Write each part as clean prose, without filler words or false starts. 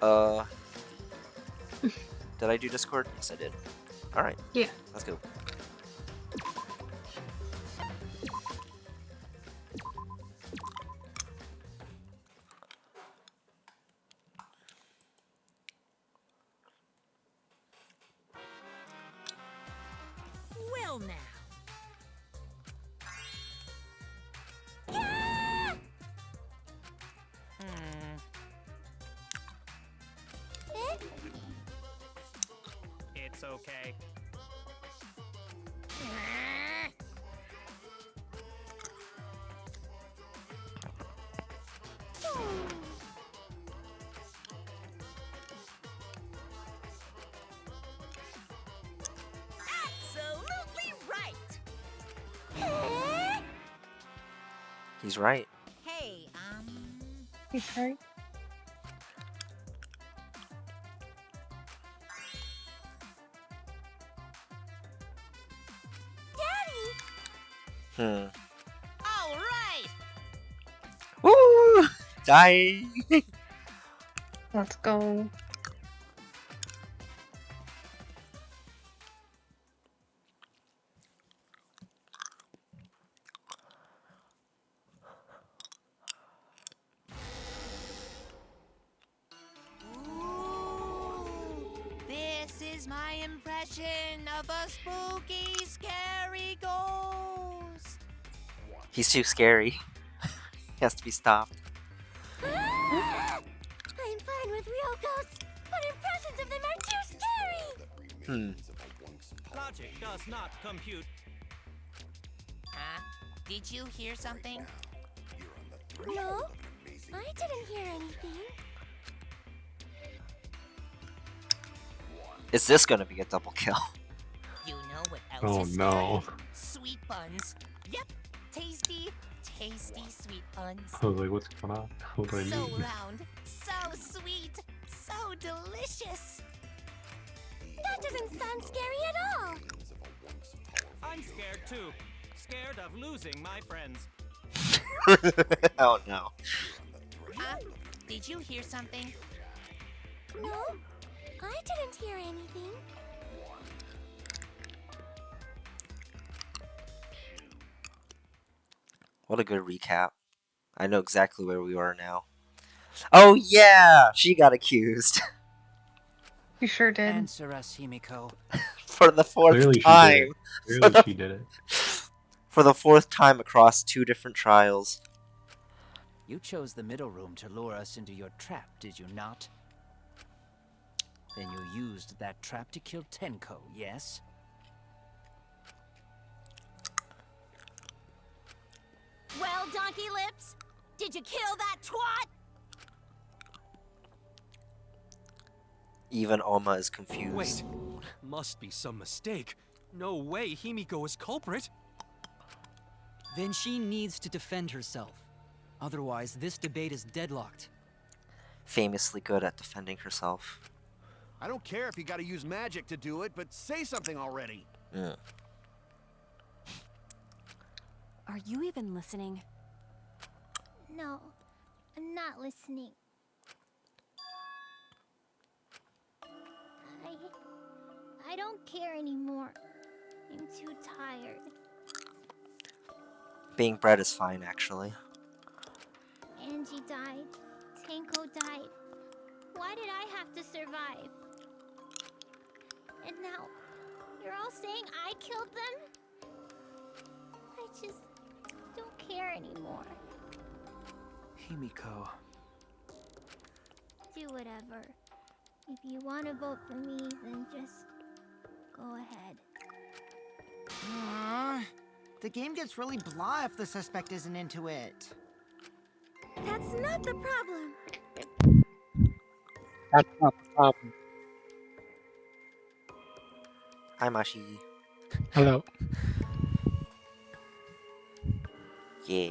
Uh, did I do Discord? Yes, I did. All right. Yeah. Let's go. Well now. Yeah! It's okay. Absolutely right. He's right. Hey, He's right. Daddy. Hmm. All right. Woo! Die! Let's go. Ooh, this is my impression of a spooky, scary ghost. He's too scary. He has to be stopped. I'm fine with real ghosts, but impressions of them are too scary. Hmm. Logic does not compute. Huh? Did you hear something? No, I didn't hear anything. Is this gonna be a double kill? You know what else Oh is no. scary? Sweet buns. Yep, tasty, tasty sweet buns. I was like, what's going on? What do I So need? round, so sweet, so delicious. That doesn't sound scary at all. I'm scared too. Scared of losing my friends. Oh no. Did you hear something? No, I didn't hear anything. What a good recap. I know exactly where we are now. Oh yeah! She got accused. You sure did. Answer us, Himiko. For the fourth Clearly she did time. it. Clearly she did it. For the fourth time across 2 different trials. You chose the middle room to lure us into your trap, did you not? Then you used that trap to kill Tenko, yes? Well, Donkey Lips, did you kill that twat? Even Oma is confused. Wait, must be some mistake. No way Himiko is culprit. Then she needs to defend herself. Otherwise, this debate is deadlocked. Famously good at defending herself. I don't care if you gotta use magic to do it, but say something already. Mm. Are you even listening? No, I'm not listening. I don't care anymore. I'm too tired. Being bred is fine, actually. Angie died. Tenko died. Why did I have to survive? And now, you're all saying I killed them? I just don't care anymore. Himiko. Do whatever. If you want to vote for me, then just go ahead. The game gets really blah if the suspect isn't into it. That's not the problem. That's not the problem. Hi, Mashi. Hello. Yeah.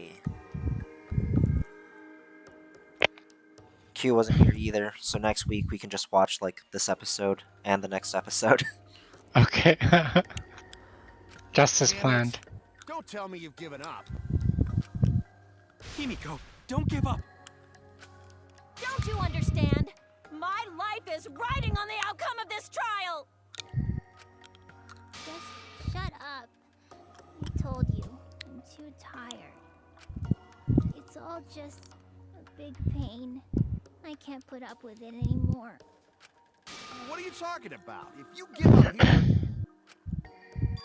Q wasn't here either, so next week we can just watch, like, this episode and the next episode. Okay. Just as Damn it. planned. Don't tell me you've given up. Himiko, don't give up. Don't you understand? My all just a big pain. I can't put up with it anymore. What are you talking about? If you give up here...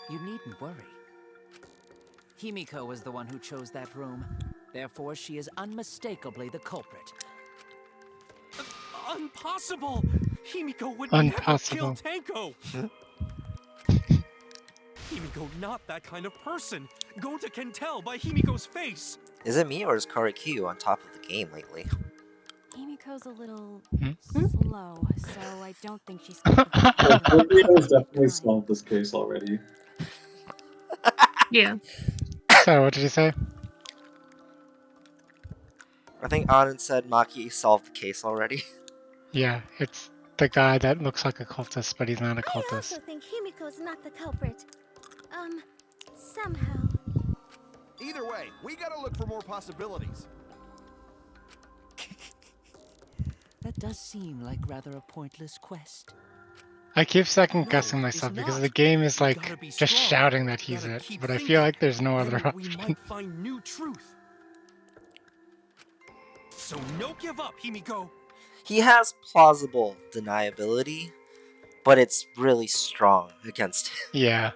You needn't worry. Himiko was the one who chose that room. Therefore, she is unmistakably the culprit. Impossible! Himiko would never kill Impossible. Tenko! Himiko not that kind of person. Gonta can tell by Himiko's face. Is it me or is Karikyu on top of the game lately? Himiko's a little Hmm? slow, so I don't think she's capable of Scorpio has definitely crime. solved this case already. Yeah. So, what did you say? I think Anan said Maki solved the case already. Yeah, it's the guy that looks like a cultist, but he's not a I also cultist. think Himiko's not the culprit. Somehow. Either way, we gotta look for more possibilities. That does seem like rather a pointless quest. I keep second No, guessing it's myself because not. the game is You like gotta be just strong. shouting that You he's gotta it, keep but I feel thinking. like there's no other Then we option. might find new truth. So no give up, Himiko. He has plausible deniability, but it's really strong against him. Yeah.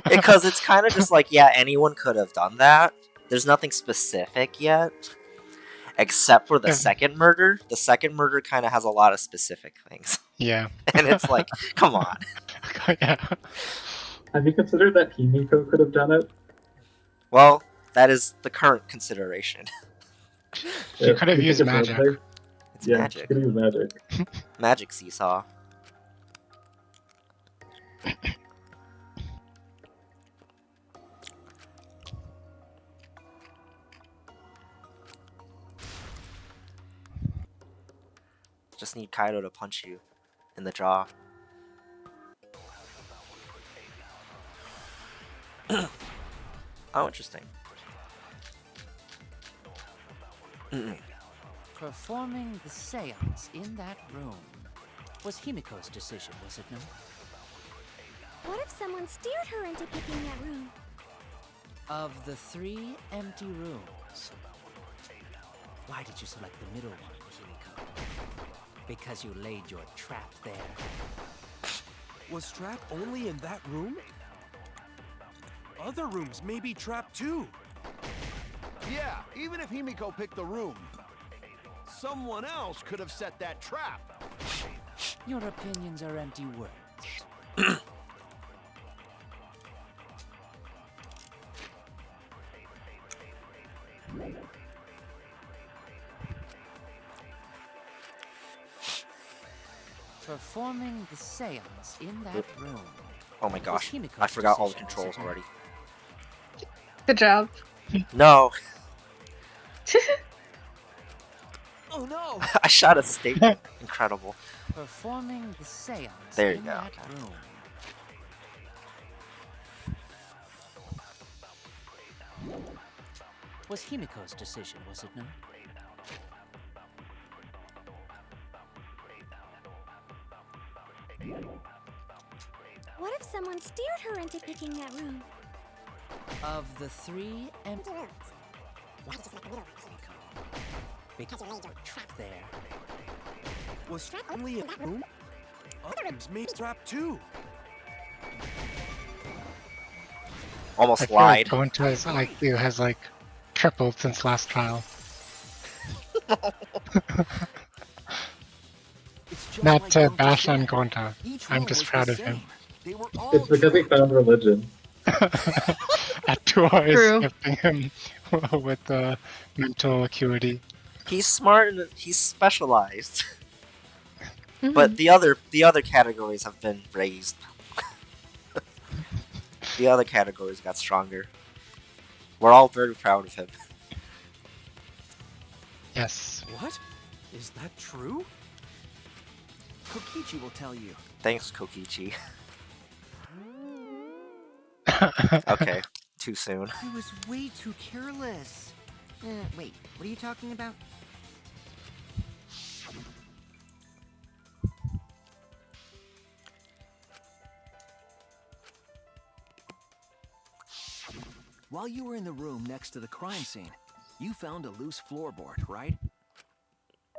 Because it's kind of just like, yeah, anyone could have done that. There's nothing specific yet. Except for the Yeah. second murder. The second murder kind of has a lot of specific things. Yeah. And it's like, come on. Yeah. Have you considered that Himiko could have done it? Well, that is the current consideration. She could have you think used it's magic. roleplay? It's Yeah, magic. she could use magic. Magic seesaw. Just need Kaido to punch you in the jaw. Oh, interesting. Performing the seance in that room was Himiko's decision, was it not? What if someone steered her into picking that room? Of the 3 empty rooms, why did you select the middle one, Himiko? Because you laid your trap there. Was Trap only in that room? Other rooms may be trapped too. Yeah, even if Himiko picked the room, someone else could have set that trap. Your opinions are empty words. Performing the seance in that room. Oh my gosh. was Himiko's I forgot all the decision, controls was it not? already. Good job. No. Oh no! I shot a staple. Incredible. Performing the seance There you in go, that okay. room. Was Himiko's decision, was it not? What if someone steered her into picking that room? Of the 3 empty rooms, why did you select the middle one, Himiko? Because you laid your trap there. Was Trap only in that room? Other rooms may be trapped too. I Almost feel like lied. Gonta's IQ has like tripled since last trial. It's just Not like to Gonta bash on said. Gonta. Each I'm room just was proud the of him. same. They were all It's because he trapped. found religion. Atua is True. gifting him with the mental acuity. He's smart and he's specialized. Mhm. But the other categories have been raised. The other categories got stronger. We're all very proud of him. Yes. What? Is that true? Kokichi will tell you. Thanks, Kokichi. Okay, too soon. I was way too careless. Wait, what are you talking about? While you were in the room next to the crime scene, You found a loose floorboard, right?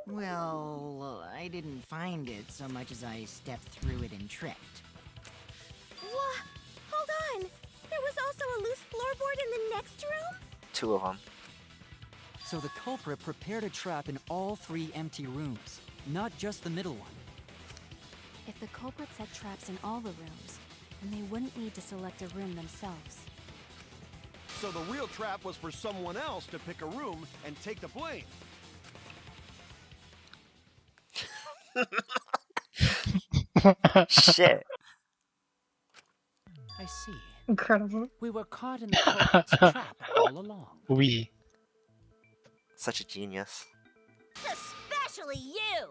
Well, I didn't find it so much as I stepped through it and tripped. What? Hold on! There was also a loose floorboard in the next room? 2 of them. So the culprit prepared a trap in all 3 empty rooms, not just the middle one. If the culprit set traps in all the rooms, then they wouldn't need to select a room themselves. So the real trap was for someone else to pick a room and take the blame. Shit. I see. Incredible. We were caught in the culprit's trap all along. We. Such a genius. Especially you!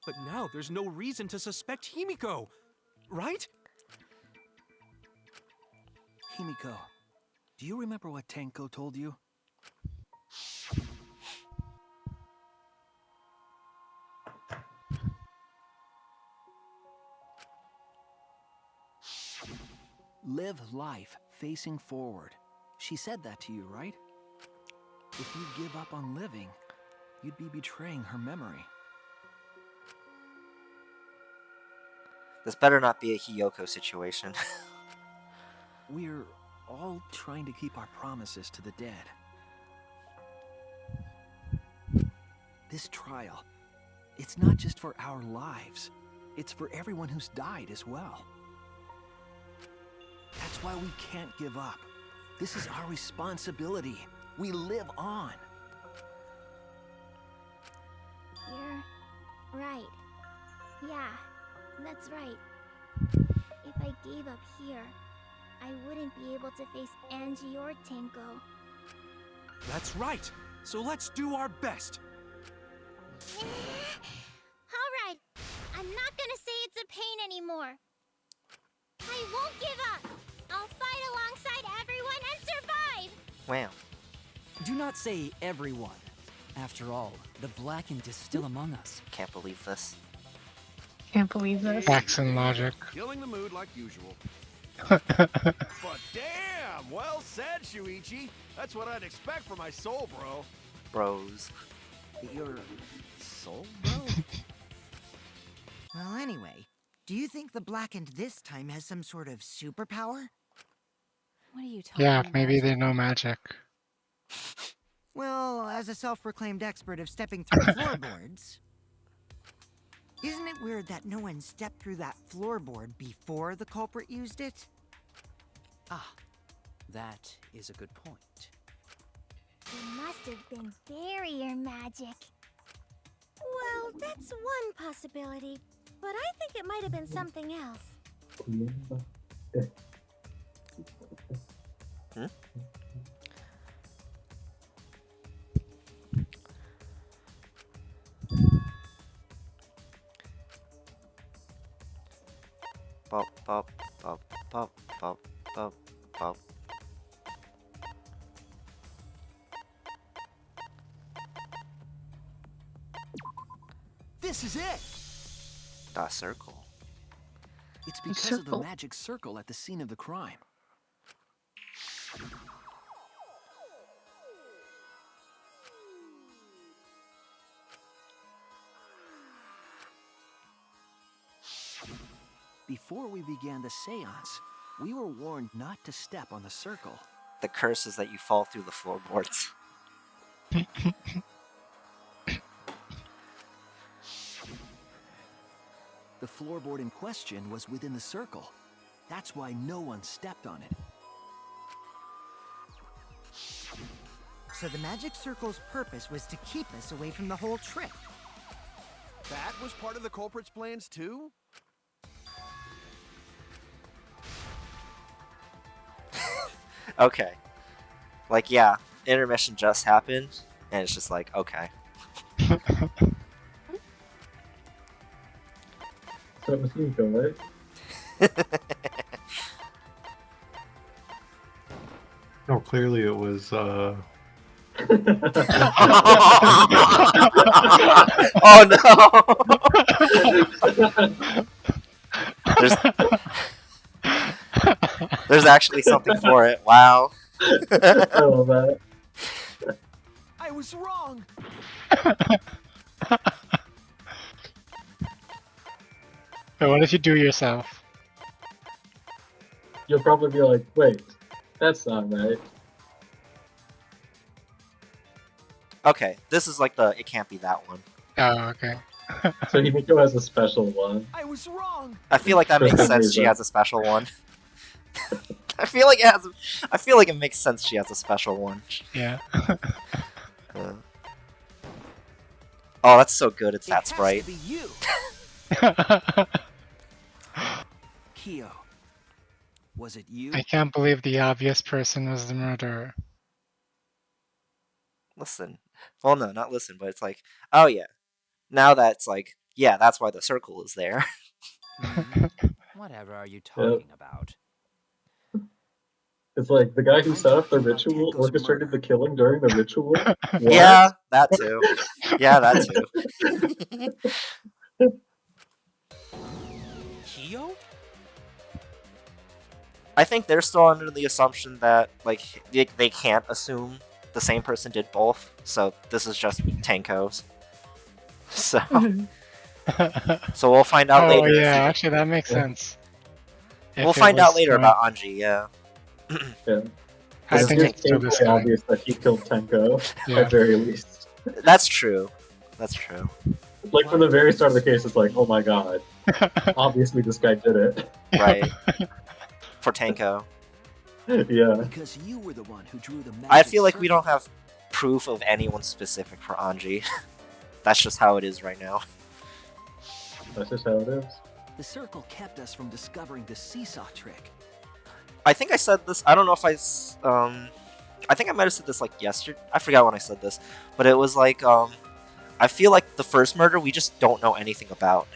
But now there's no reason to suspect Himiko, right? Himiko, do you remember what Tenko told you? Live life facing forward. She said that to you, right? If you give up on living, you'd be betraying her memory. This better not be a Hiyoko situation. We're all trying to keep our promises to the dead. This trial, it's not just for our lives. It's for everyone who's died as well. That's why we can't give up. This is our responsibility. We live on. You're right. Yeah, that's right. If I gave up here, I wouldn't be able to face Angie or Tenko. That's right. So let's do our best. Alright, I'm not gonna say it's a pain anymore. I won't give up. I'll fight alongside everyone and survive! Wow. Do not say everyone. After all, the blackened is still among us. Can't believe this. Can't believe this. Facts and logic. Killing the mood like usual. But damn! Well said, Shuichi. That's what I'd expect from my soul, bro. Bros. Your soul, bro? Well, anyway, do you think the blackened this time has some sort of superpower? What are you talking Yeah, about? maybe they know magic. Well, as a self-proclaimed expert of stepping through floorboards, isn't it weird that no one stepped through that floorboard before the culprit used it? Ah, that is a good point. It must have been barrier magic. Well, that's one possibility, but I think it might have been something else. Hmm? Bop, bop, bop, bop, bop, bop, bop. This is it! That circle. It's because of the magic circle at the scene of the crime. Before we began the seance, we were warned not to step on the circle. The curse is that you fall through the floorboards. The floorboard in question was within the circle. That's why no one stepped on it. So the magic circle's purpose was to keep us away from the whole trip. That was part of the culprit's plans too? Okay. Like, yeah, intermission just happened, and it's just like, okay. So it was Himiko, right? No, clearly it was, Oh no! There's actually something for it. Wow. I love that. was wrong. But what if you do yourself? You'll probably be like, wait, that's not right. Okay, this is like the it can't be that one. Oh, okay. So Himiko has a special one. I was wrong. I feel like that For makes some sense. She reason. has a special one. I feel like it has. I feel like it makes sense. She has a special one. Yeah. Uh, oh, that's so good. It's that It has sprite. to be you, Kyo. Was it you? I can't believe the obvious person was the murderer. Listen. Well, no, not listen, but it's like, oh yeah. Now that's like, yeah, that's why the circle is there. Whatever are you talking about? It's like the guy who I'm set up the talking about ritual Tenko's orchestrated murder. the killing during the ritual. What? Yeah, that too. Yeah, that too. Kyo? I think they're still under the assumption that like they can't assume the same person did both, so this is just Tenko's. So, so we'll find out Oh later. yeah, if he- actually that makes sense. we'll If it find out was later going- about Anji. Yeah. Yeah. I This think is it's still this painfully guy. obvious that he killed Tenko, Yeah. at very least. That's true. That's true. Like from the very start of the case, it's like, oh my god, obviously this guy did it. Right. For Tenko. Yeah. Because you were the one who drew the magic I feel like we circle. don't have proof of anyone specific for Anji. That's just how it is right now. That's just how it is. The circle kept us from discovering the seesaw trick. I think I said this. I don't know if I think I might have said this like yesterday. I forgot when I said this, but it was like I feel like the first murder we just don't know anything about.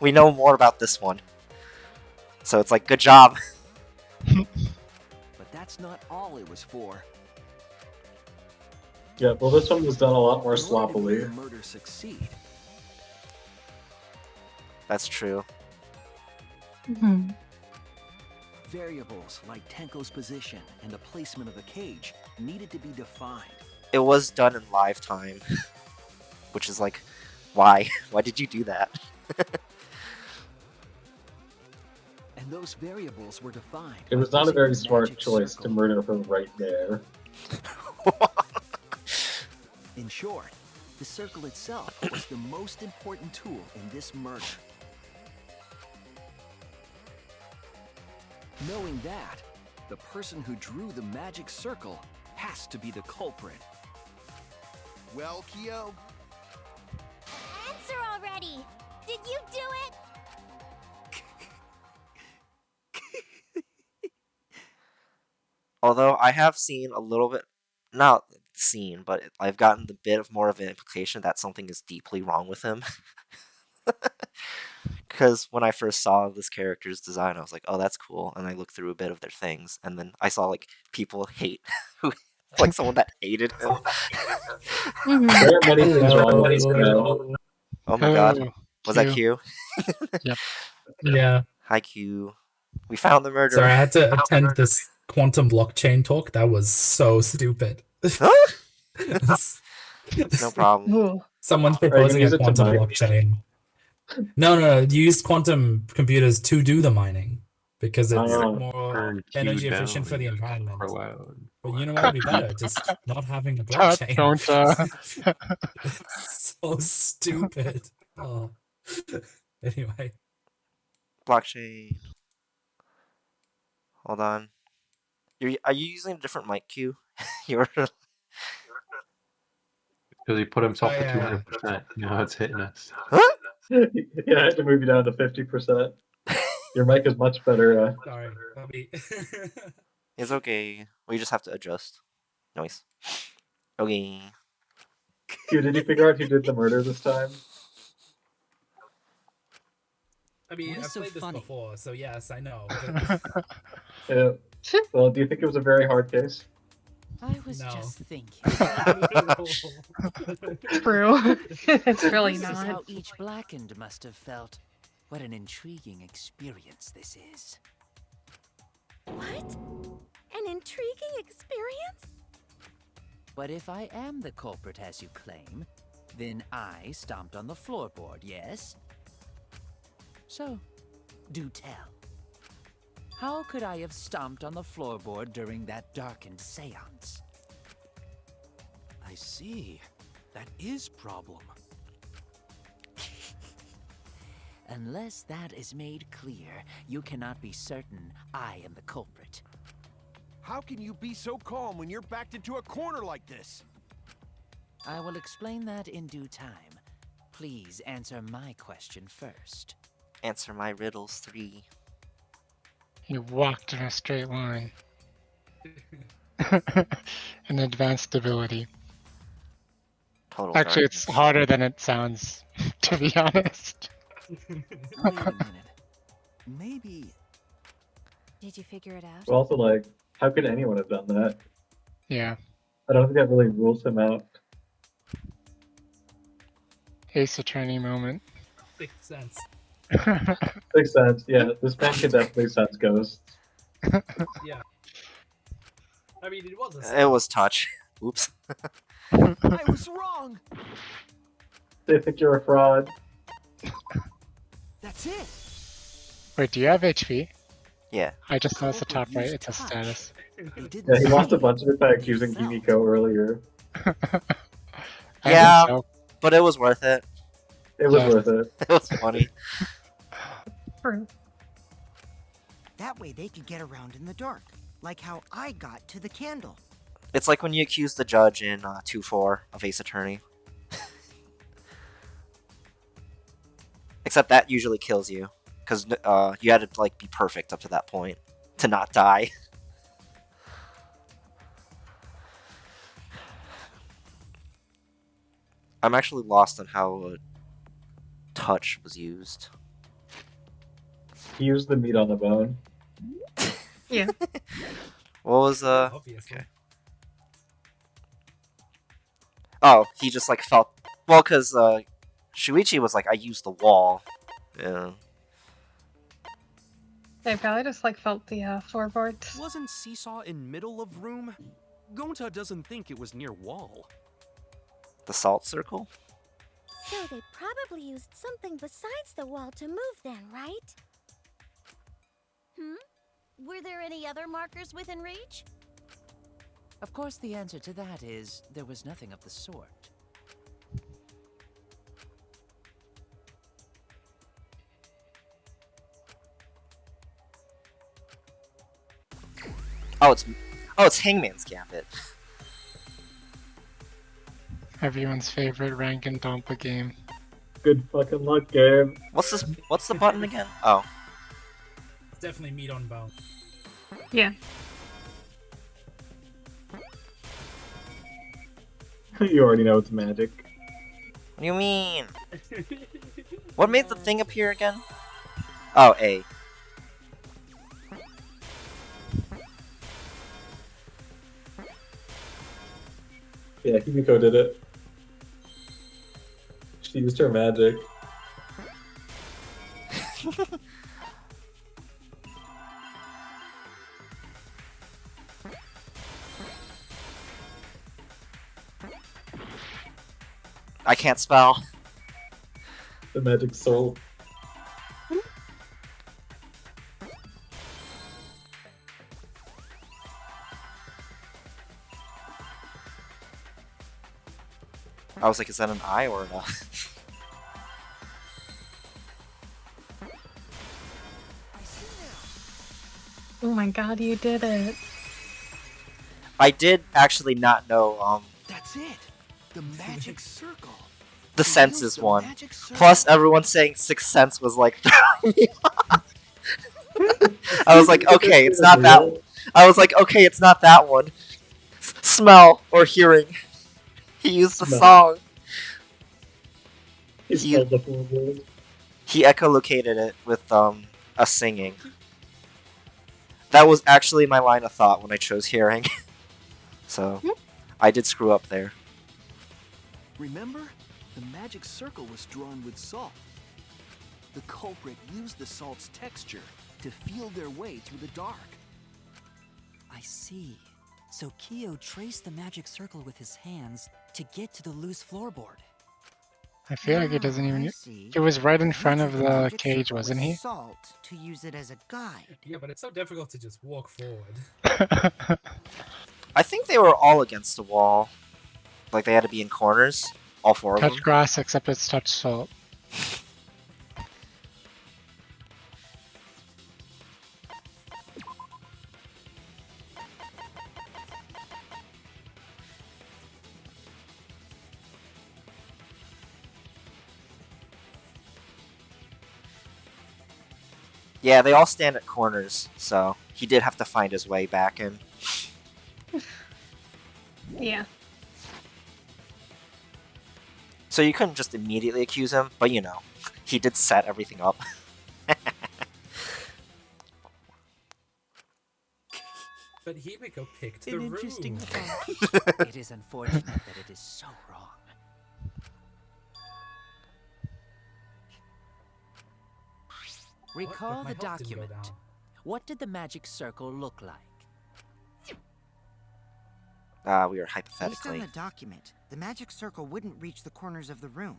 We know more about this one, so it's like good job. But that's not all it was for. Yeah, well this one was done a lot more In order to sloppily. make the murder succeed, That's true. variables like Tenko's position and the placement of the cage needed to be defined. It was done in live time, which is like, why? Why did you do that? And those variables were defined. It was by not a using very the smart magic choice to circle. murder her right there. In short, the circle itself was the most important tool in this murder. Knowing that, the person who drew the magic circle has to be the culprit. Well, Kyo, Answer already! Did you do it? Although I have seen a little bit, not seen, but I've gotten the bit of more of an implication that something is deeply wrong with him. Because when I first saw this character's design, I was like, "Oh, that's cool." And I looked through a bit of their things, and then I saw like people hate, like someone that hated him. There are many things wrong with this guy. Oh my god, Oh, was that Q. Q? Yep. Yeah. Hi Q. We found the murderer. Sorry, I had to attend this quantum blockchain talk. That was so stupid. Huh? No problem. Ooh. Someone's Are you proposing gonna use a it to quantum mine? blockchain. No. You use quantum computers to do the mining because it's more Turn Q energy down efficient for the and environment. or loud. But you know what would be better? Just not having a Don't- blockchain. don't, So stupid. Oh. Anyway. Blockchain. Hold on. Are you using a different mic Q? You're Because he put himself Oh, to yeah. 200%. Now it's hitting us. Yeah, I had to move you down to 50%. Your mic is much better. Sorry. Bobby. It's okay. We just have to adjust. Noise. Okay. Q, did you figure out who did the murder this time? I mean, What is I've so played this funny? before, so yes, I know. Yeah. Well, do you think it was a very hard case? I was No. just thinking. True. It's really This is how not. each blackened must have felt. What an intriguing experience this is. What? An intriguing experience? But if I am the culprit as you claim, then I stomped on the floorboard, yes? So, do tell. How could I have stomped on the floorboard during that darkened seance? I see. That is problem. Unless that is made clear, you cannot be certain I am the culprit. How can you be so calm when you're backed into a corner like this? I will explain that in due time. Please answer my question first. Answer my riddles 3. You walked in a straight line. An advanced ability. Total Actually, it's darkness. harder than it sounds, to be honest. Wait a minute. Maybe. Did you figure it out? But also, like, how could anyone have done that? Yeah. I don't think that really rules him out. Ace Attorney moment. Sixth sense. Makes sense. Yeah, this man can definitely sense ghosts. Yeah. I mean, it was It was touch. Oops. I was wrong. They think you're a fraud. That's it. Wait, do you have HP? Yeah. I just noticed the top right. It's a touch. status. Yeah, he lost a bunch of attacks using Kimiko earlier. I Yeah, think so. but it was worth it. It was Yeah. worth it. It was funny. True. That way they could get around in the dark, like how I got to the candle. It's like when you accuse the judge in 2-4 of Ace Attorney. Except that usually kills you, because you had to like be perfect up to that point to not die. I'm actually lost on how touch was used. He used the meat on the bone. Yeah. What was Obviously. Okay. Oh, he just like felt well, because Shuichi was like, I used the wall. Yeah. They probably just like felt the floorboards. Wasn't Seesaw in middle of room? Gonta doesn't think it was near wall. The salt circle? So they probably used something besides the wall to move then, right? Were there any other markers within reach? Of course, the answer to that is there was nothing of the sort. It's Hangman's Gambit. Everyone's favorite Danganronpa game. Good fucking luck, Gabe. What's this? What's the button again? Oh, It's definitely meat on bone. Yeah. You already know it's magic. what do you mean? What made the thing appear again? Oh, A. Yeah, Kimiko did it. She used her magic. I can't spell. The magic soul. I was like, is that an I or an L? Oh my god, you did it. I did actually not know That's it. The magic circle. the senses the one. magic circle. Plus, everyone saying Sixth Sense was like throwing me off. I was like, okay, it's not that one. I was like, okay, it's not that one. Smell or hearing. He used the Smell. song. He spelled the full word. He echolocated it with a singing. That was actually my line of thought when I chose hearing. So, I did screw up there. Remember? The magic circle was drawn with salt. The culprit used the salt's texture to feel their way through the dark. I see. So Kyo traced the magic circle with his hands to get to the loose floorboard. I feel like he doesn't I even. see. He was right in He front of drew the magic cage, circle with wasn't he? Salt to use it as a guide. Yeah, but it's so difficult to just walk forward. I think they were all against the wall. Like they had to be in corners. All 4 of them. Touch grass except it's touch salt. Yeah, they all stand at corners, so he did have to find his way back in. Yeah. So you couldn't just immediately accuse him, but you know, he did set everything up. But Himiko picked the An room. interesting thought. It is unfortunate that it is so wrong. Recall My the health didn't go document. down. What did the magic circle look like? We were Based on hypothetically. the document, the magic circle wouldn't reach the corners of the room.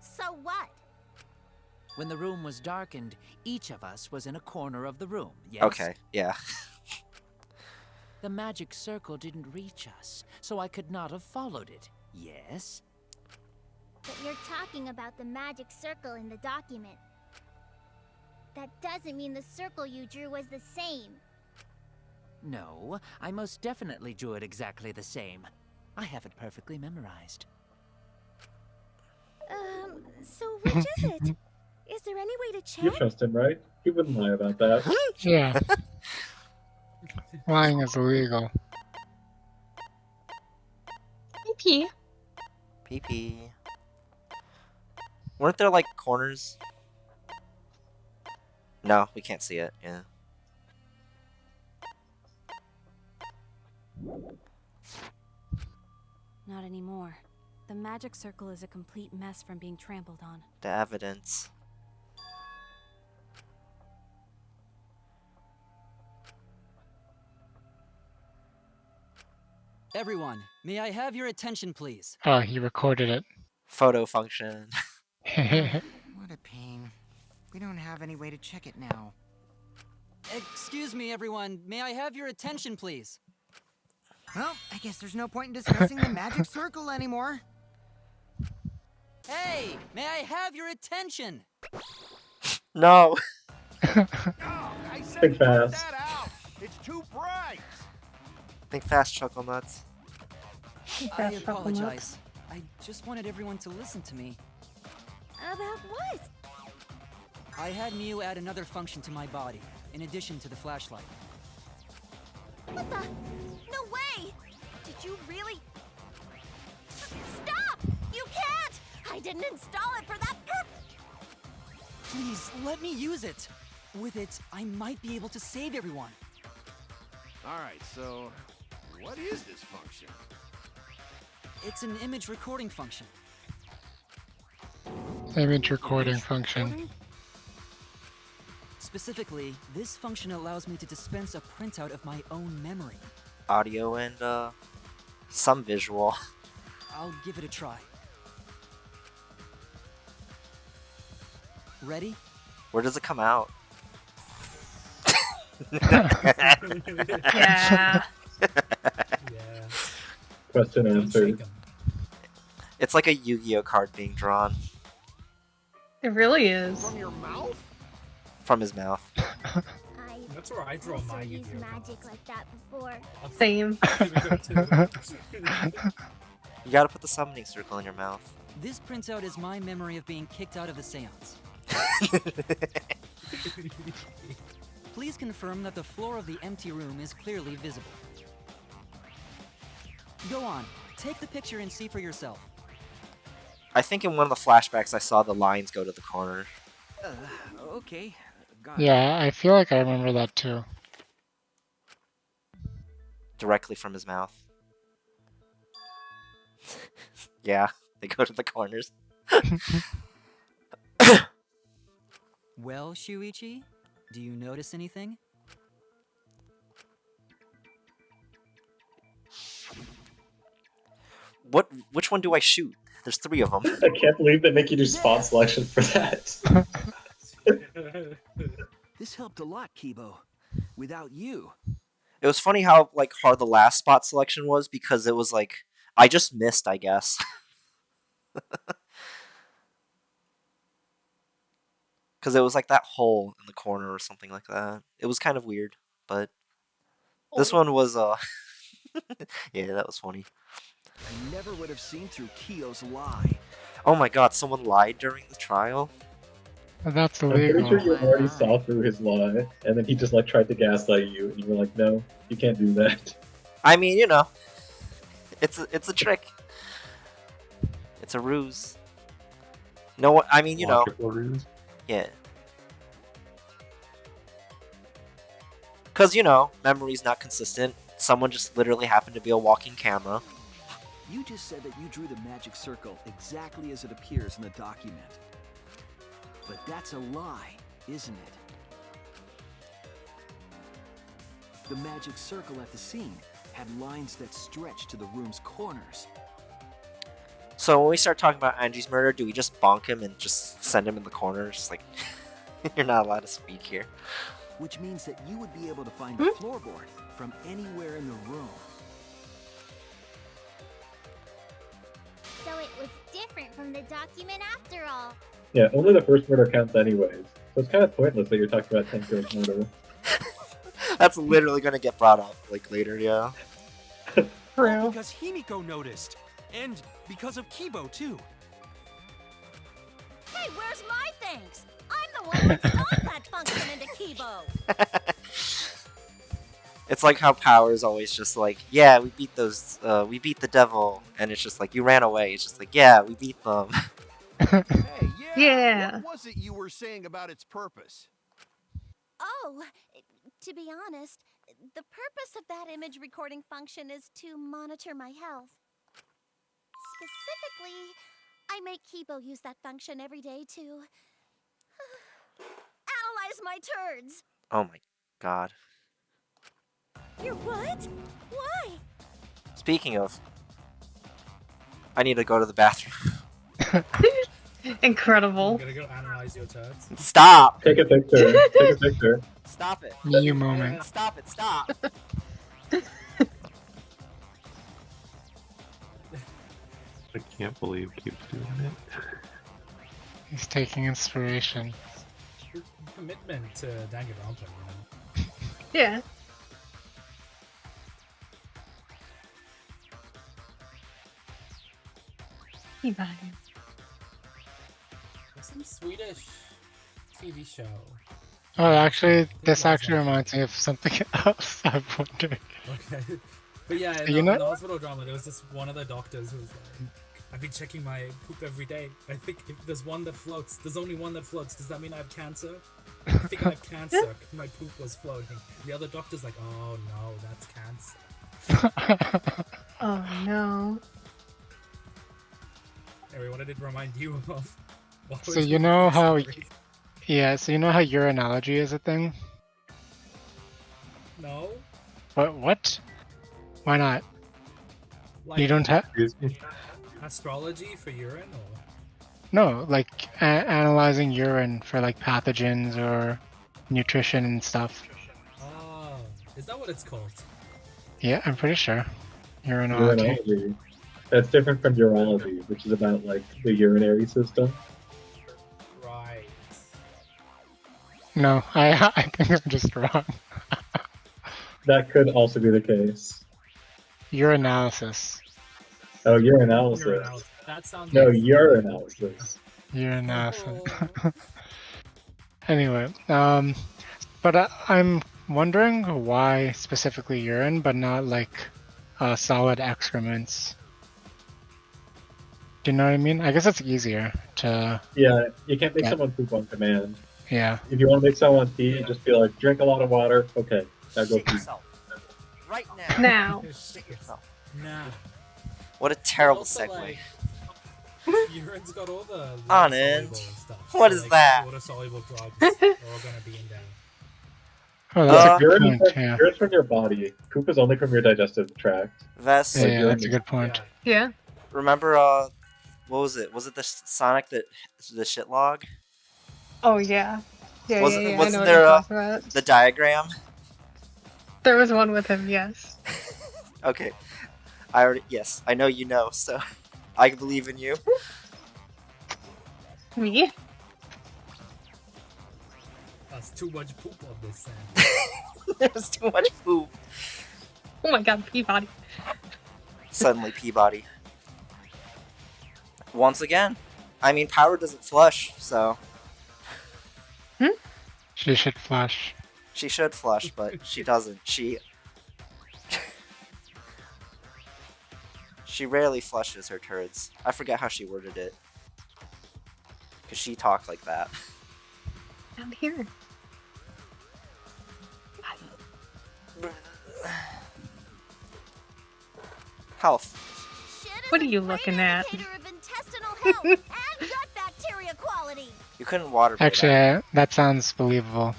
So what? When the room was darkened, each of us was in a corner of the room, yes? Okay, yeah. The magic circle didn't reach us, so I could not have followed it, yes? But you're talking about the magic circle in the document. That doesn't mean the circle you drew was the same. No, I most definitely drew it exactly the same. I have it perfectly memorized. So which is it? Is there any way to check? You trust him, right? He wouldn't lie about that. Yeah. Lying is illegal. PP. PP. Weren't there like corners? No, we can't see it. Yeah. Not anymore. The magic circle is a complete mess from being trampled on. The evidence. Everyone, may I have your attention, please? Oh, he recorded it. Photo function. What a pain. We don't have any way to check it now. Excuse me, everyone. May I have your attention, please? Well, I guess there's no point in discussing the magic circle anymore. Hey, may I have your attention? No. I said Think cut fast. that out. It's too bright. Think fast, Chuckle Nuts. I apologize. I just wanted everyone to listen to me. About what? I had Mew add another function to my body, in addition to the flashlight. What the? No way! Did you really? Stop! You can't! I didn't install it for that purpose! Please, let me use it. With it, I might be able to save everyone. All right, so what is this function? It's an image recording function. Image recording function. Specifically, this function allows me to dispense a printout of my own memory. Audio and some visual. I'll give it a try. Ready? Where does it come out? Yeah. Yeah. Question Don't answered. shake 'em. It's like a Yu-Gi-Oh card being drawn It really is. From your mouth? from his mouth. I That's where I draw also my used Yu-Gi-Oh magic like that before. Same. You gotta put the summoning circle in your mouth. This printout is my memory of being kicked out of the seance. Please confirm that the floor of the empty room is clearly visible. Go on, take the picture and see for yourself. I think in one of the flashbacks I saw the lines go to the corner. Okay. Got it. Yeah, I feel like I remember that too. Directly from his mouth. Yeah, they go to the corners. Well, Shuichi, do you notice anything? Which one do I shoot? There's 3 of them. I can't believe they make you do spot selection for that. This helped a lot, Kibo. Without you. It was funny how like hard the last spot selection was because it was like I just missed, I guess. Because it was like that hole in the corner or something like that. It was kind of weird, but this one was yeah, that was funny. I never would have seen through Kyo's lie. Oh my god, someone lied during the trial? That's I'm pretty illegal. sure you already saw through his lie, and then he just like tried to gaslight you, and you were like, "No, you can't do that." I mean, you know, it's a trick. It's a ruse. No, I mean, you know, Ruse. yeah. Because, you know, memory's not consistent. Someone just literally happened to be a walking camera. You just said that you drew the magic circle exactly as it appears in the document. But that's a lie, isn't it? The magic circle at the scene had lines that stretched to the room's corners. So when we start talking about Angie's murder, do we just bonk him and just send him in the corners? Like, you're not allowed to speak here. Which means that you would be able to find the floorboard from anywhere in the room. So it was different from the document after all. Yeah, only the first murder counts anyways. So it's kind of pointless that you're talking about Tenko's murder. That's literally gonna get brought up like later, yeah. All because Himiko noticed. And because of Kibo, too. Hey, where's my thanks? I'm the one who installed that function into Kibo. It's like how Power is always just like, yeah, we beat the devil, and it's just like, you ran away. It's just like, yeah, we beat them. Hey, Yeah. What was it you were saying about its purpose? Oh, to be honest, the purpose of that image recording function is to monitor my health. Specifically, I make Kibo use that function every day to analyze my turds. Oh my god. You're what? Why? Speaking of, I need to go to the bathroom. Incredible. I'm gonna go analyze your turds. Stop! Take a picture. Take a picture. Stop it. New moment. Stop it, stop. I can't believe he keeps doing it. He's taking inspiration. Commitment to Danganronpa, you know? Yeah. He got him. There's some Swedish TV show. Oh, actually, this actually reminds me of something else I've wondered. Okay. But yeah, You in know- the hospital drama, there was this one of the doctors who was like, I've been checking my poop every day. I think if there's one that floats, there's only one that floats. Does that mean I have cancer? I think I have cancer. 'Cause my poop was floating. The other doctor's like, oh no, that's cancer. Oh no. Anyway, what I did remind you of. So you know how, yeah. So you know how urinology is a thing. No? What? Why not? Like, You don't have astrology for urine or? no like analyzing urine for like pathogens or nutrition and stuff. Oh, is that what it's called? Yeah, I'm pretty sure. Urinology. Urinology. That's different from urology, which is about like the urinary system. Right. No, I think I'm just wrong. That could also be the case. Urinalysis. Oh, urinalysis. Urinalysis. That sounds No, like- urinalysis. Urinalysis. Anyway, but I'm wondering why specifically urine, but not like solid excrements. Do you know what I mean? I guess it's easier to. Yeah, you can't make Yeah. someone poop on command. Yeah. If you want to make someone pee, you just be like, drink a lot of water. Okay, now go Shit pee. yourself. Right now. Now. Shit yourself. Nah. What a terrible Also, segue. like, urine's got all the On water end. soluble stuff. What So, is like, that? Water soluble drugs are all gonna be in there. Oh, that's a good Urine point. is Yeah. urine's from your body. Poop is only from your digestive tract. Vest. Yeah, urine that's a is- good point. Yeah. Remember, what was it? Was it the Sonic that the shit log? Oh yeah. Yeah, Was yeah, yeah. I know wasn't what you're there talking about. the diagram? There was one with him, yes. Okay, I already I know you know, so I believe in you. Me? That's too much poop on this sand. There's too much poop. Oh my god, Peabody. Suddenly Peabody. Once again. I mean, power doesn't flush, so She should flush. she should flush, but she doesn't. She rarely flushes her turds. I forget how she worded it. Because she talked like that. Down here. Health. What are you looking at? and gut bacteria quality. You couldn't waterboard Actually, that. that sounds believable.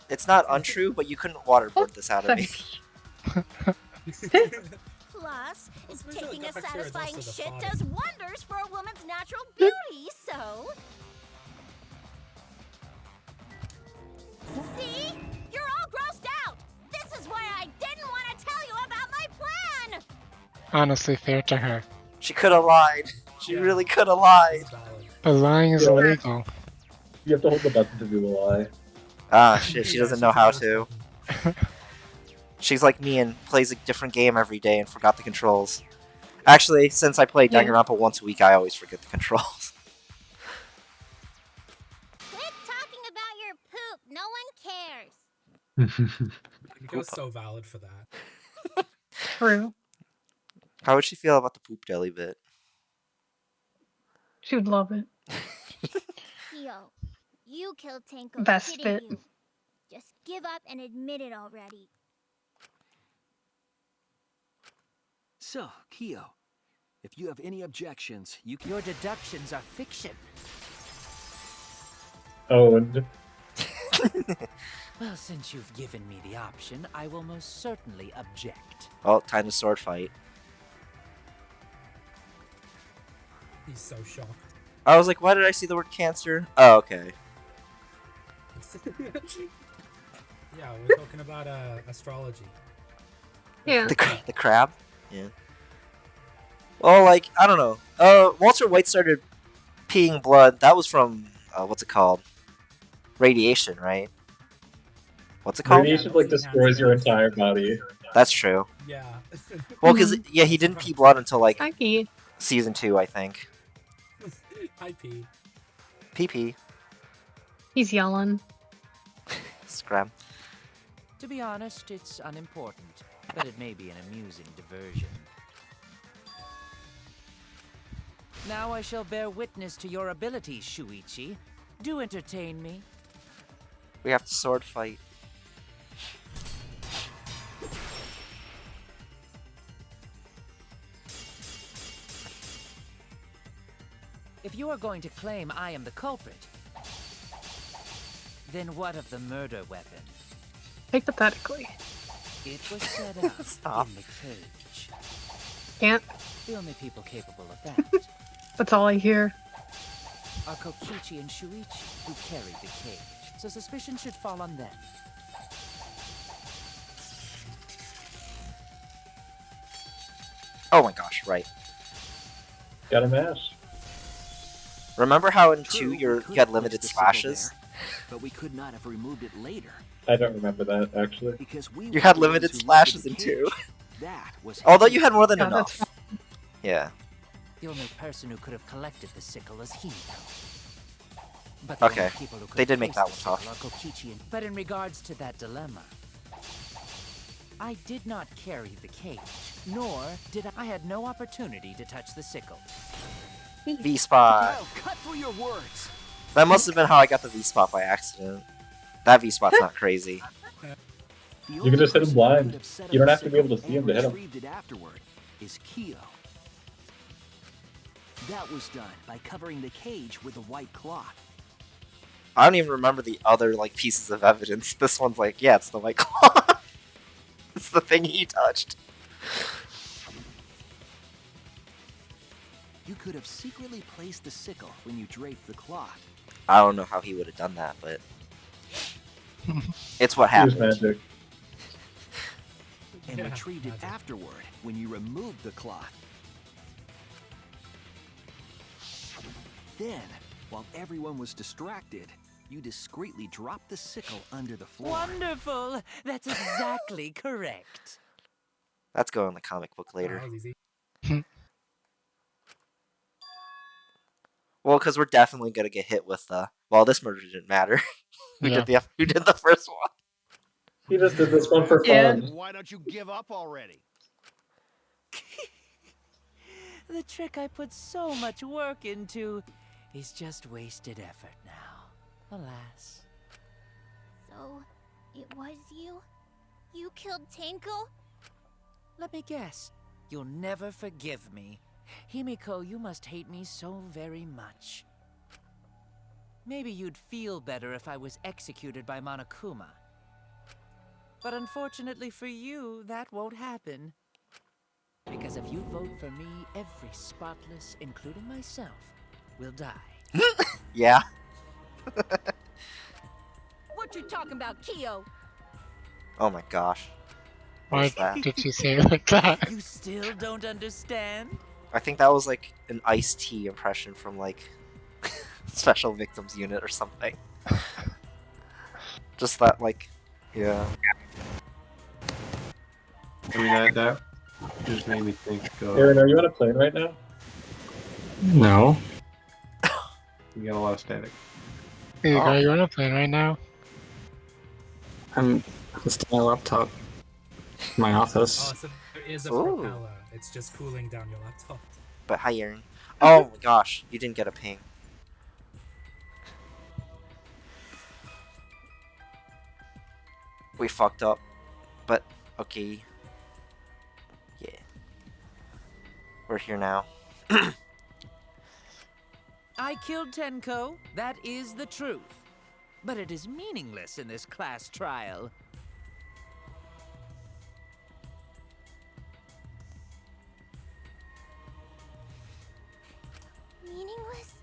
It's not untrue, but you couldn't waterboard this out of me. Plus, Well, taking a gut bacteria is satisfying also the shit body. does wonders for a woman's natural beauty, so... See? You're all grossed out! This is why I didn't want to tell you about my plan! Honestly, fair to her. She could have lied. She Yeah. really could have lied. But lying is Yeah. illegal. You have to hold the button to do a lie. Ah, shit, she Yeah, doesn't she know how forgot to. She's like me and plays a different game every day and forgot the controls. Actually, since I play Yeah. Danganronpa once a week, I always forget the controls. Quit talking about your poop, no one cares! You're so valid for that. True. How would she feel about the poop jelly bit? She would love it. Kyo, you killed Tenko, Best didn't bit. you? Just give up and admit it already. So, Kyo, if you have any objections, you can. Your deductions are fiction. Oh, and Well, since you've given me the option, I will most certainly object. Oh, time to sword fight. He's so shocked. I was like, why did I see the word cancer? Oh, okay. Yeah, we're talking about astrology. Yeah. The crab? Yeah. Well, like, I don't know. Walter White started peeing blood. That was from, what's it called? Radiation, right? What's it called? radiation like destroys your entire body. That's true. Yeah. Well, because, yeah, he didn't pee blood until, like, Hi, Pete. season 2, I think. Hi, P. PP. He's yelling. Scram. To be honest, it's unimportant, but it may be an amusing diversion. Now I shall bear witness to your abilities, Shuichi. Do entertain me. We have to sword fight. If you are going to claim I am the culprit, then what of the murder weapon? Hypothetically. It was set up Stop. in the cage. Can't. The only people capable of that That's all I hear. are Kokichi and Shuichi, who carried the cage, so suspicion should fall on them. Oh my gosh, right. Got a mash. Remember how in True, 2 we you could had have limited fixed the sickle splashes? there, but we could not have removed it later I don't remember that actually. because we You were had the ones limited who lifted splashes the in 2. cage. That was Although heavy. you had more than God, that's enough. Yeah. The only person who could have collected the sickle is Himiko. But the Okay. only people who could They did make face that the one sickle tough. are Kokichi and... But in regards to that dilemma, I did not carry the cage, nor did I had no opportunity to touch the sickle. V-spot. Kyle, cut through your words. That must have been how I got the V-spot by accident. That V-spot's not crazy. The You only can just hit him person who blind. could have set You up don't the have to be able to sickle see him and to hit him. retrieved it afterward is Kyo. That was done by covering the cage with a white cloth. I don't even remember the other like pieces of evidence. This one's like, yeah, it's the white claw. It's the thing he touched. You could have secretly placed the sickle when you draped the cloth. I don't know how he would have done that, but it's what Use happened. magic. And Yeah, retrieved it magic. afterward when you removed the cloth. Then, while everyone was distracted, you discreetly dropped the sickle under the floor. Wonderful! That's exactly correct. That's going in the comic book Oh, later. that was easy. Well, because we're definitely gonna get hit with the. Well, this murder didn't matter. Who Yeah. did the first one? He just did this one for Yeah. fun. Why don't you give up already? The trick I put so much work into is just wasted effort now. Alas. So, it was you? You killed Tenko? Let me guess. You'll never forgive me. Himiko, you must hate me so very much. Maybe you'd feel better if I was executed by Monokuma. But unfortunately for you, that won't happen. Because if you vote for me, every spotless, including myself, will die. Yeah. What you talking about, Kyo? Oh my gosh. Why What's that? did you say it like that? You still don't understand? I think that was like an Ice-T impression from like Special Victims Unit or something. Just that, like, yeah. I mean, that just made me think. Aaron, are you on a plane right now? No. You got a lot of static. Hey, are you on a plane right now? I'm just on my laptop. My office. Oh, so there is a Ooh. propeller. It's just cooling down your laptop. But hi, Aaron. Oh my gosh, you didn't get a ping. We fucked up. But, okay. Yeah. We're here now. I killed Tenko. That is the truth. But it is meaningless in this class trial. Meaningless?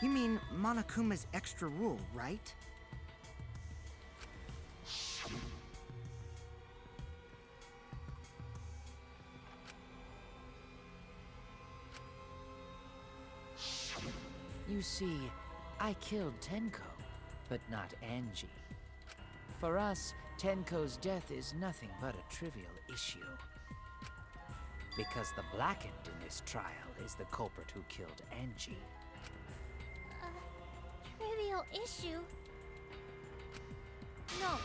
You mean Monokuma's extra rule, right? You see, I killed Tenko, but not Angie. For us, Tenko's death is nothing but a trivial issue. Because the blackened in this trial is the culprit who killed Angie. Trivial issue? No,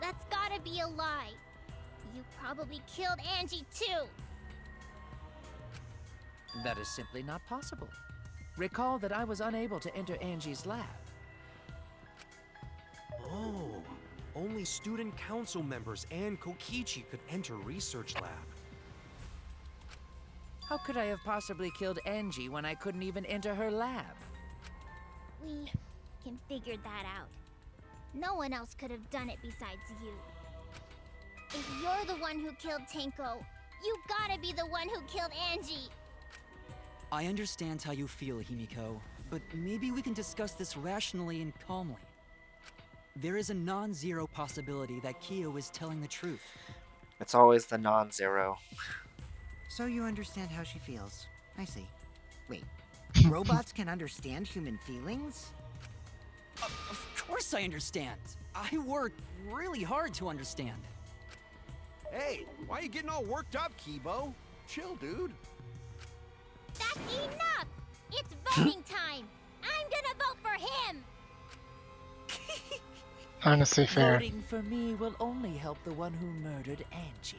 that's gotta be a lie. You probably killed Angie too. That is simply not possible. Recall that I was unable to enter Angie's lab. Oh, only student council members and Kokichi could enter research lab. How could I have possibly killed Angie when I couldn't even enter her lab? We can figure that out. No one else could have done it besides you. If you're the one who killed Tenko, you gotta be the one who killed Angie. I understand how you feel, Himiko, but maybe we can discuss this rationally and calmly. There is a non-zero possibility that Kyo is telling the truth. It's always the non-zero. So you understand how she feels. I see. Wait, robots can understand human feelings? Of course I understand. I worked really hard to understand. Hey, why are you getting all worked up, Kibo? Chill, dude. That's enough! It's voting time! I'm gonna vote for him! Honestly, fair. Voting for me will only help the one who murdered Angie.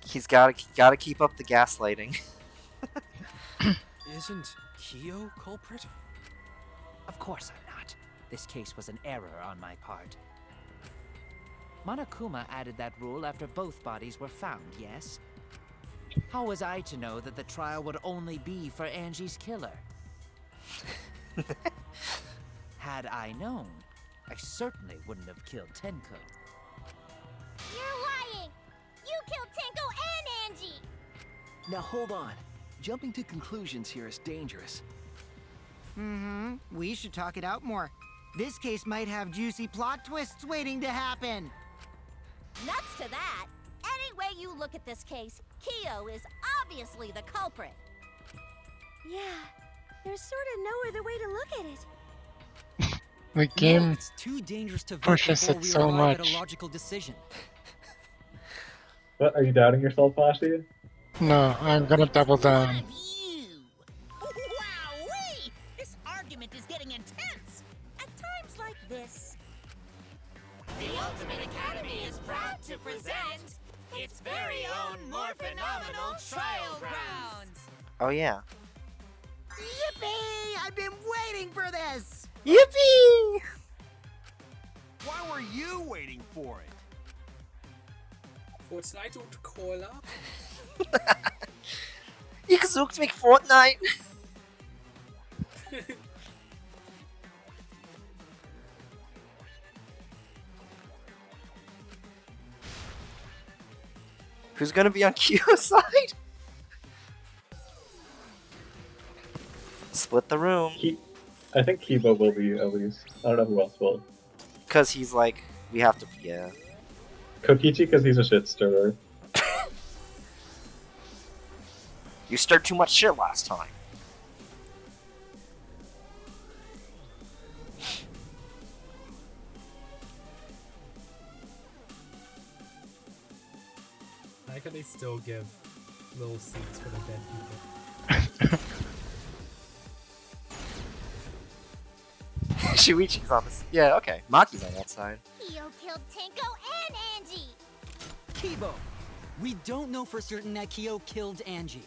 He's gotta keep up the gaslighting. Isn't Kyo culprit? Of course I'm not. This case was an error on my part. Monokuma added that rule after both bodies were found, yes? How was I to know that the trial would only be for Angie's killer? Had I known, I certainly wouldn't have killed Tenko. You're lying! You killed Tenko and Angie! Now hold on. Jumping to conclusions here is dangerous. Mm-hmm. We should talk it out more. This case might have juicy plot twists waiting to happen. Nuts to that! Any way you look at this case, Kyo is obviously the culprit. Yeah, there's sort of no other way to look at it. The game It's too dangerous to vote pushes before it we so arrive at much. a logical decision. What, are you doubting yourself, Fashi? No, I'm gonna double down. Wowee! This argument is getting intense. At times like this. The Ultimate Academy is proud to present its very own more phenomenal trial grounds. Oh yeah. Yippee! I've been waiting for this! Yippee! Why were you waiting for it? Fortnite und Cola. Ich sucht mich Fortnite. Who's gonna be on Kyo's side? Split the room. I think Kibo will be at least. I don't know who else will. Cause he's like, we have to, yeah. Kokichi, because he's a shit stirrer. You stirred too much shit last time. I like how they still give little seats for the dead people. Shuichi's on this. Yeah, okay. Maki's on that side. Kyo killed Tenko and Angie. Kibo, we don't know for certain that Kyo killed Angie.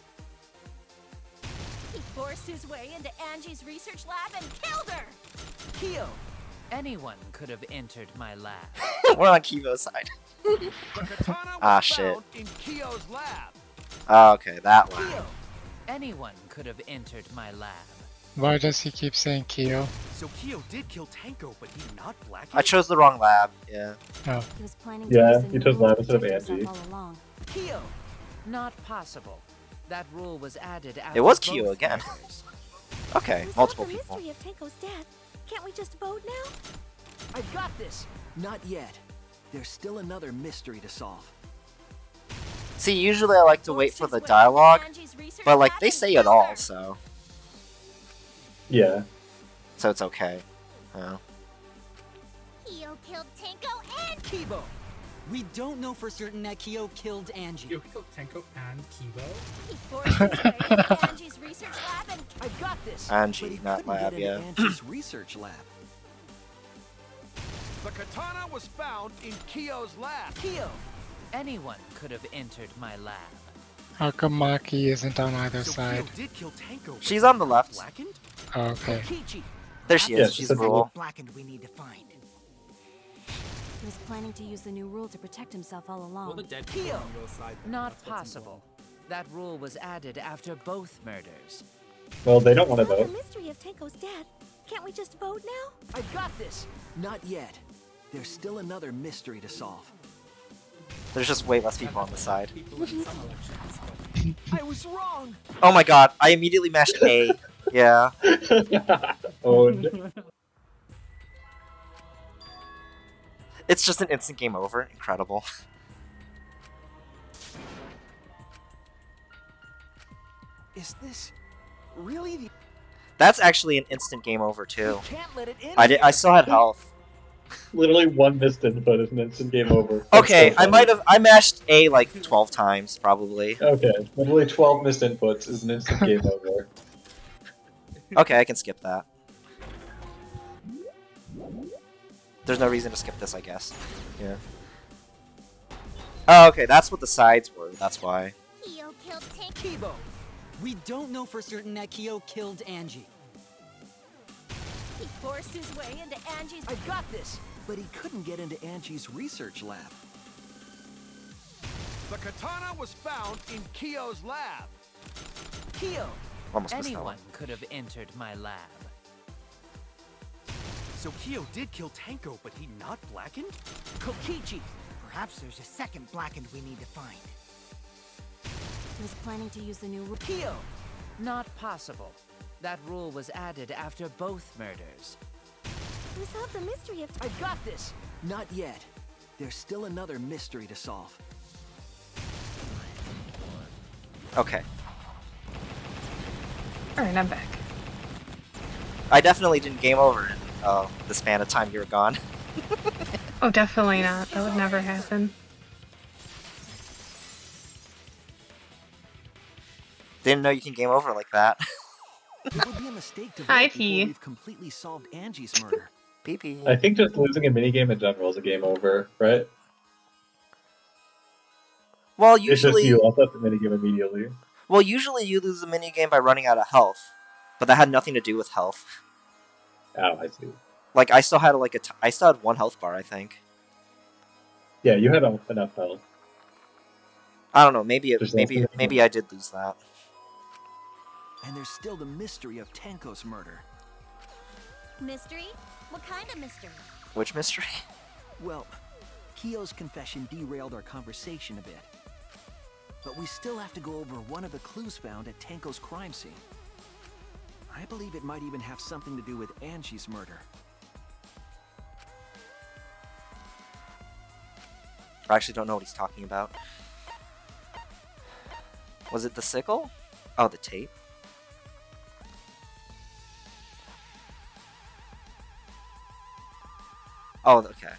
He forced his way into Angie's research lab and killed her. Kyo, anyone could have entered my lab. We're on Kibo's side. The katana was Ah, shit. found in Kyo's lab. Oh, okay, that one. Kyo, anyone could have entered my lab. Why does he keep saying Kyo? So Kyo did kill Tenko, but he not black. I chose the wrong lab, yeah. Oh. He was planning Yeah, to use the he new chose rule to lab instead of protect Angie. himself all along. Kyo, not possible. That rule was added after It was both Kyo again. murders. Okay, We multiple solved the people. mystery of Tenko's death. Can't we just vote now? I've got this. Not yet. There's still another mystery to solve. See, usually I like to wait for the dialogue, but like they say it all, so Yeah. so it's okay. Oh. Kyo killed Tenko and Kibo, we don't know for certain that Kyo killed Angie. You killed Tenko and Kibo? he forced his way into Angie's research lab and I've got this. Angie, but he not couldn't lab, get yeah. into Angie's research lab. The katana was found in Kyo's lab. Kyo, anyone could have entered my lab. How come Maki isn't on either So side? Kyo did kill Tenko. but She's on the he left. Blackened? Oh, okay. Kichi, There she Yeah, is. She's that's rule. Blackened we need to find. He was planning to use the new rule to protect himself all Will along. the dead people Kyo, on your side? not That's what's possible. That rule was added after both murders. Well, they don't want to solved vote. the mystery of Tenko's death. Can't we just vote now? I've got this. Not yet. There's still another mystery to solve. There's just way less people on the side. People in some elections, but I was wrong. Oh my god, I immediately mashed A. Yeah. Oh, It's just an instant game over. Incredible. Is this really the... That's actually an instant game over You too. can't let it in I here. still had health. literally one missed input is an instant game over. That's Okay, so I funny. I mashed A like 12 times probably. Okay, literally 12 missed inputs is an instant game over. Okay, I can skip that. There's no reason to skip this, I guess. Yeah. Oh, okay, that's what the sides were. That's why. Kyo killed Tenko. Kibo, we don't know for certain that Kyo killed Angie. He forced his way into Angie's. I've got this. But he couldn't get into Angie's research lab. The katana was found in Kyo's lab. Kyo, Almost missed that anyone one. could have entered my lab. So Kyo did kill Tenko, but he not blackened? Kokichi! Perhaps there's a second Blackened we need to find. He was planning to use the new rule. Kyo, Not possible. That rule was added after both murders. We solved the mystery of... I've got this! Not yet. There's still another mystery to solve. Okay. Alright, I'm back. I definitely didn't game over in the span of time you were gone. Oh, definitely not. That would never happen. Didn't know you can game over like that. It would be a mistake to Hi, vote before P. we've completely solved Angie's murder. Pee-pee. I think just losing a minigame in general is a game over, right? Well, It's just usually, you lost up the minigame immediately. well, usually you lose the minigame by running out of health, but that had nothing to do with health. Oh, I see. Like I still had I still had 1 health bar, I think. Yeah, you had enough health. I don't know. Maybe Just lost the maybe minigame. I did lose that. And there's still the mystery of Tenko's murder. Mystery? What kind of mystery? Which mystery? Well, Kyo's confession derailed our conversation a bit. But we still have to go over one of the clues found at Tenko's crime scene. I believe it might even have something to do with Angie's murder. I actually don't know what he's talking about. Was it the sickle? Oh, the tape. Oh, okay.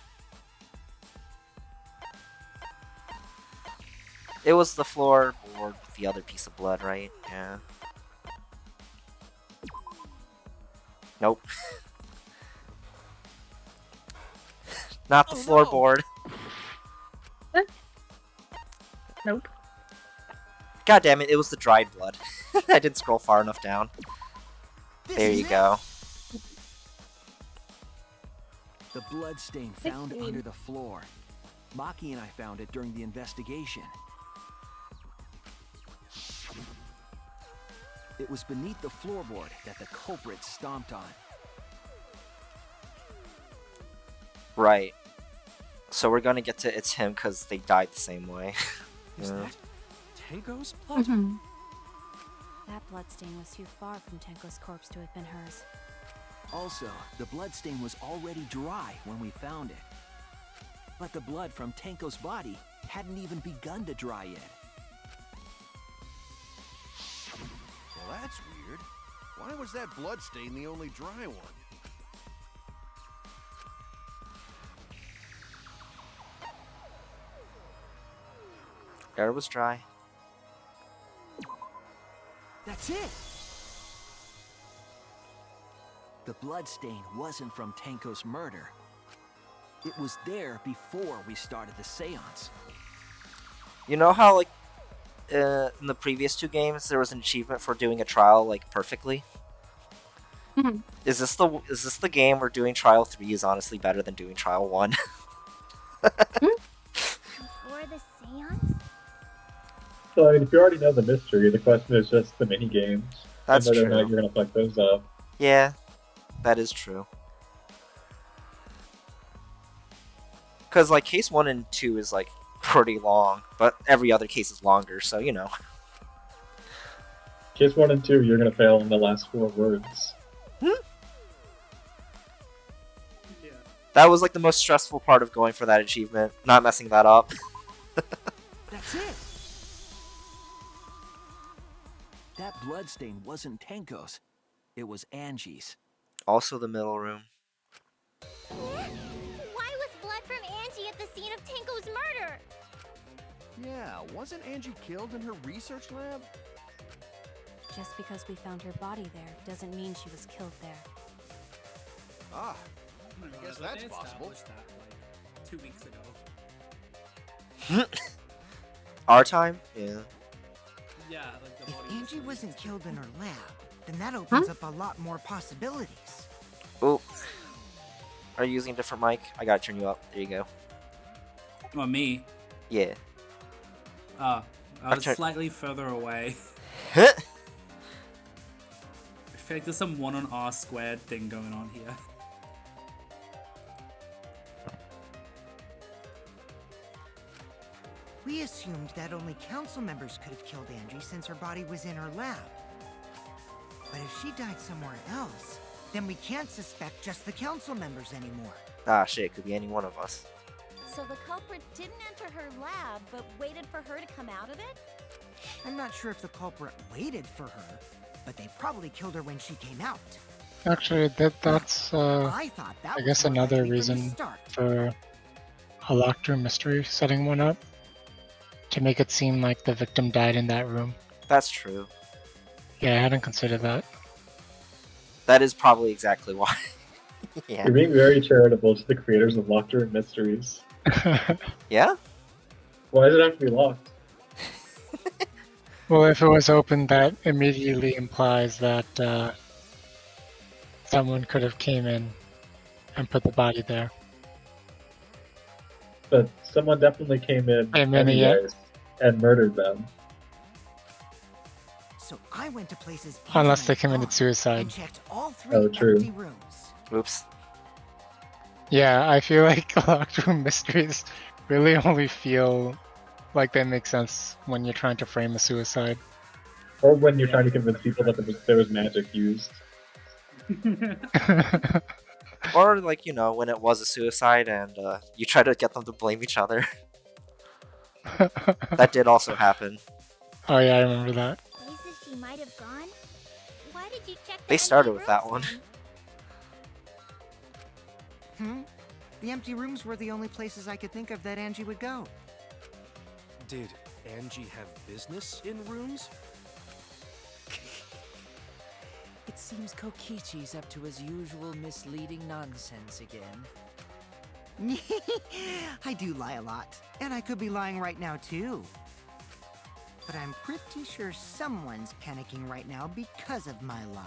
It was the floorboard with the other piece of blood, right? Yeah. Nope. Not the floorboard. Nope. God damn it, it was the dried blood. I didn't scroll far enough down. There you go. The blood stain found under the floor. Maki and I found it during the investigation. It was beneath the floorboard that the culprit stomped on. Right. So we're gonna get to it's him because they died the same way. Is Yeah. that Tenko's blood? Mm-hmm. That bloodstain was too far from Tenko's corpse to have been hers. Also, the bloodstain was already dry when we found it. But the blood from Tenko's body hadn't even begun to dry yet. Well, that's weird. Why was that blood stain the only dry one? Air was dry. That's it! The bloodstain wasn't from Tenko's murder. It was there before we started the seance. You know how like in the previous 2 games there was an achievement for doing a trial like perfectly? Mhm. Is this the game where doing trial 3 is honestly better than doing trial 1? Before the seance? So, I mean, if you already know the mystery, the question is just the mini games. That's and whether true. or not you're gonna fuck those up. Yeah, that is true. Because like case 1 and 2 is like pretty long, but every other case is longer, so you know. Case 1 and 2, you're gonna fail in the last 4 words. That was like the most stressful part of going for that achievement, not messing that up. That's it! That bloodstain wasn't Tenko's. It was Angie's. Also the middle room. Why was blood from Angie at the scene of Tenko's murder? Yeah, wasn't Angie killed in her research lab? Just because we found her body there doesn't mean she was killed there. Ah, Oh my I guess God, that's they possible. established that like 2 weeks ago. Our time? Yeah. Yeah, like the If body was Angie released. wasn't killed in her lab, then that opens up a lot more possibilities. Oh. Are you using a different mic? I gotta turn you up. There you go. Well, me. Yeah. I was turn- slightly further away. Huh? I feel like there's some 1 on R squared thing going on here. We assumed that only council members could have killed Angie since her body was in her lab. But if she died somewhere else, then we can't suspect just the council members anymore. Ah, shit, it could be any one of us. So the culprit didn't enter her lab, but waited for her to come out of it? I'm not sure if the culprit waited for her, but they probably killed her when she came out. Actually, that's I thought that I was guess more another likely from the reason start. for a locked room mystery, setting one up to make it seem like the victim died in that room. That's true. Yeah, I hadn't considered that. That is probably exactly why. Yeah. You're being very charitable to the creators of Locked Room Mysteries. Yeah? Why does it have to be locked? Well, if it was open, that immediately implies that someone could have came in and put the body there. But someone definitely came in Came in, yeah. anyways and murdered them. So I went to places Unless they committed suicide. and checked all 3 Oh, true. empty rooms. Oops. Yeah, I feel like locked room mysteries really only feel like they make sense when you're trying to frame a suicide. Or when you're trying to convince people that there was magic used. Or, like, you know, when it was a suicide and you try to get them to blame each other. That did also happen. Oh yeah, I remember that. Places she might have gone? Why did you check the They empty started with that rooms one. Hmm? The empty rooms were the only places I could think of that Angie would go. Did Angie have business in rooms? It seems Kokichi's up to his usual misleading nonsense again. I do lie a lot, and I could be lying right now too. But I'm pretty sure someone's panicking right now because of my lie.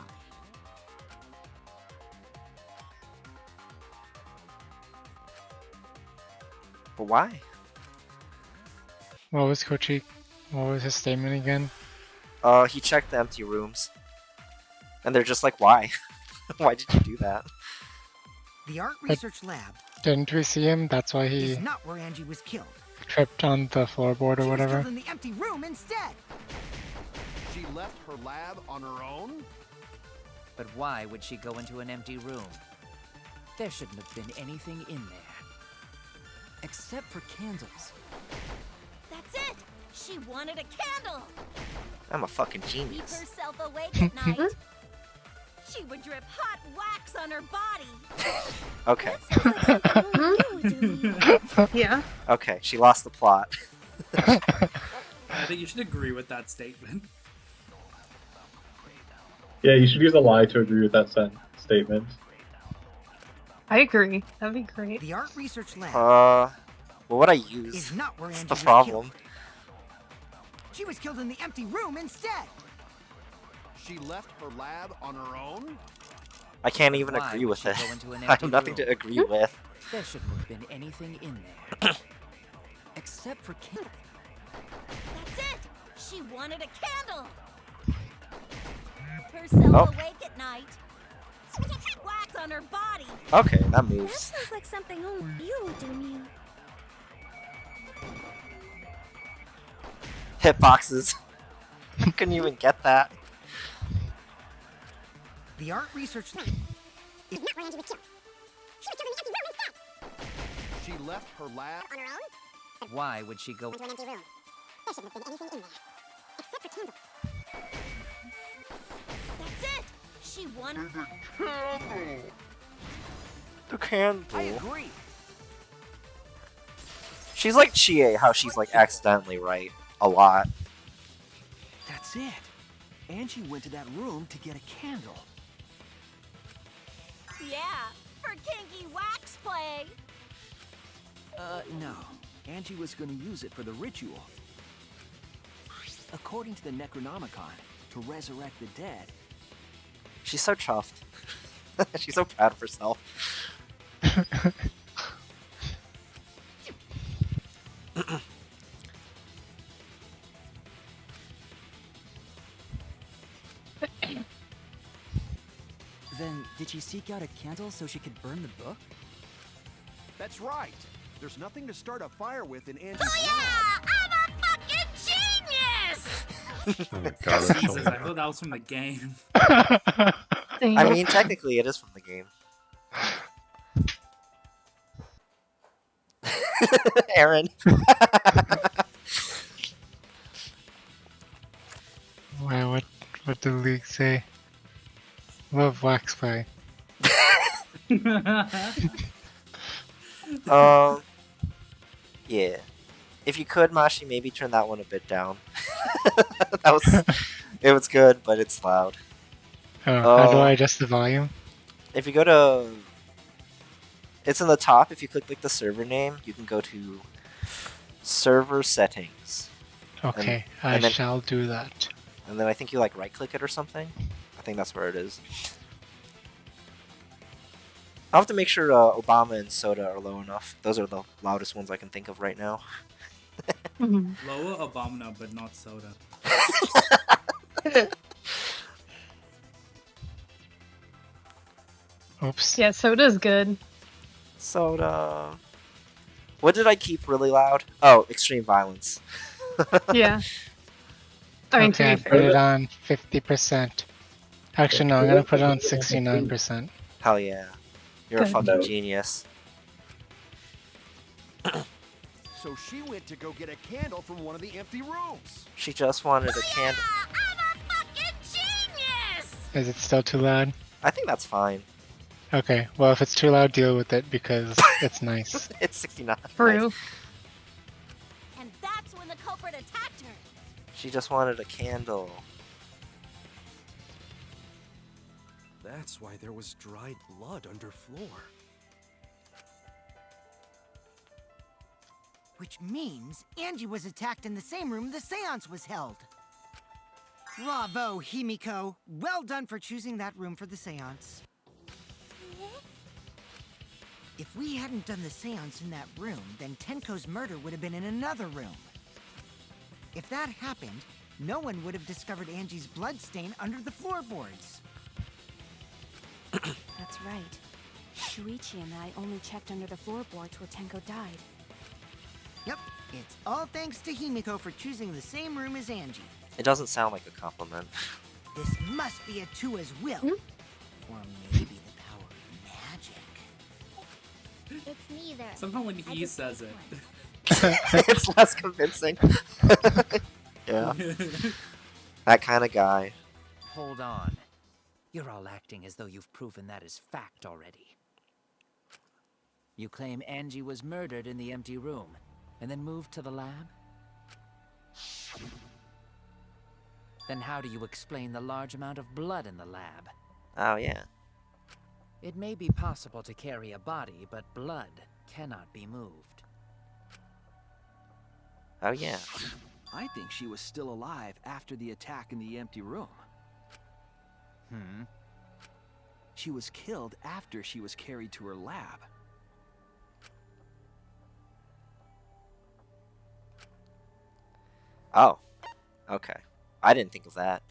But why? What was his statement again? He checked the empty rooms. And they're just like, why? Why did you do that? The art research lab Didn't we see him? That's why he is not where Angie was killed. tripped on the floorboard or She was whatever. killed in the empty room instead. She left her lab on her own? But why would she go into an empty room? There shouldn't have been anything in there. Except for candles. That's it! She wanted a candle! I'm a fucking Keep genius. herself awake at night. She would drip hot wax on her body. Okay. Yeah. Okay, she lost the plot. I think you should agree with that statement. Yeah, you should use a lie to agree with that statement. I agree. That'd be great. The art research lab What would I use? is not where That's Angie the was problem. killed. She was killed in the empty room instead. She left her lab on her own? I can't even Why agree would with she it. go into an I have empty nothing to room? agree with. There shouldn't have been anything in there. Except for candles. That's it! She wanted a candle! Keep herself Oh. awake at night. Wax on her body. Okay, that That moves. sounds like something only you would do, Mew. Hitboxes. Couldn't even get that. The art research lab is not where Angie was killed. She was killed in the empty room instead. She left her lab On her own? Why would she go Into an empty room. There shouldn't have been anything in there. Except for candles. That's it! She wanted a candle! The candle. I agree. She's like Chie, how she's like accidentally right a lot. That's it. Angie went to that room to get a candle. Yeah, for kinky wax play. No. Angie was going to use it for the ritual. According to the Necronomicon, to resurrect the dead. She's so chuffed. She's so proud of herself. Then, did she seek out a candle so she could burn the book? That's right. There's nothing to start a fire with in Angie's Oh yeah! I'm a fucking genius! Oh my god, that's Jesus, so I thought that was from the game. I mean, technically, it is from the game. Aaron. Wow, what did the league say? Love wax pie. Yeah. If you could, Mashi, maybe turn that one a bit down. It was good, but it's loud. Oh, how do I adjust the volume? If you go to, it's in the top. If you click like the server name, you can go to server settings. Okay, and I then, shall do that. And then I think you like right click it or something. I think that's where it is. I'll have to make sure Obama and Soda are low enough. Those are the loudest ones I can think of right now. Lower Abominable, but not Soda. Oops. Yeah, Soda's good. Soda. What did I keep really loud? Oh, extreme violence. Yeah. I mean, Okay, I to be put fair. it on 50%. Actually, no, I'm gonna put it on 69%. Hell yeah. You're a Good. fucking genius. So she went to go get a candle from one of the empty rooms. She just wanted a candle. Is it still too loud? I think that's fine. Okay, well, if it's too loud, deal with it because it's nice. It's 69. True. And that's when the culprit attacked her. She just wanted a candle. That's why there was dried blood under floor. Which means Angie was attacked in the same room the seance was held. Bravo, Himiko. Well done for choosing that room for the seance. If we hadn't done the seance in that room, then Tenko's murder would have been in another room. If that happened, no one would have discovered Angie's bloodstain under the floorboards. That's right. Shuichi and I only checked under the floorboards where Tenko died. Yep, it's all thanks to Himiko for choosing the same room as Angie. It doesn't sound like a compliment. This must be a Tua's will. Or maybe the power of magic. It's neither. Somehow when he says it. It's less convincing. Yeah. That kind of guy. Hold on. You're all acting as though you've proven that is fact already. You claim Angie was murdered in the empty room, and then moved to the lab? Then how do you explain the large amount of blood in the lab? Oh, yeah. It may be possible to carry a body, but blood cannot be moved. Oh, yeah. I think she was still alive after the attack in the empty room. She was killed after she was carried to her lab. Oh. Okay. I didn't think of that.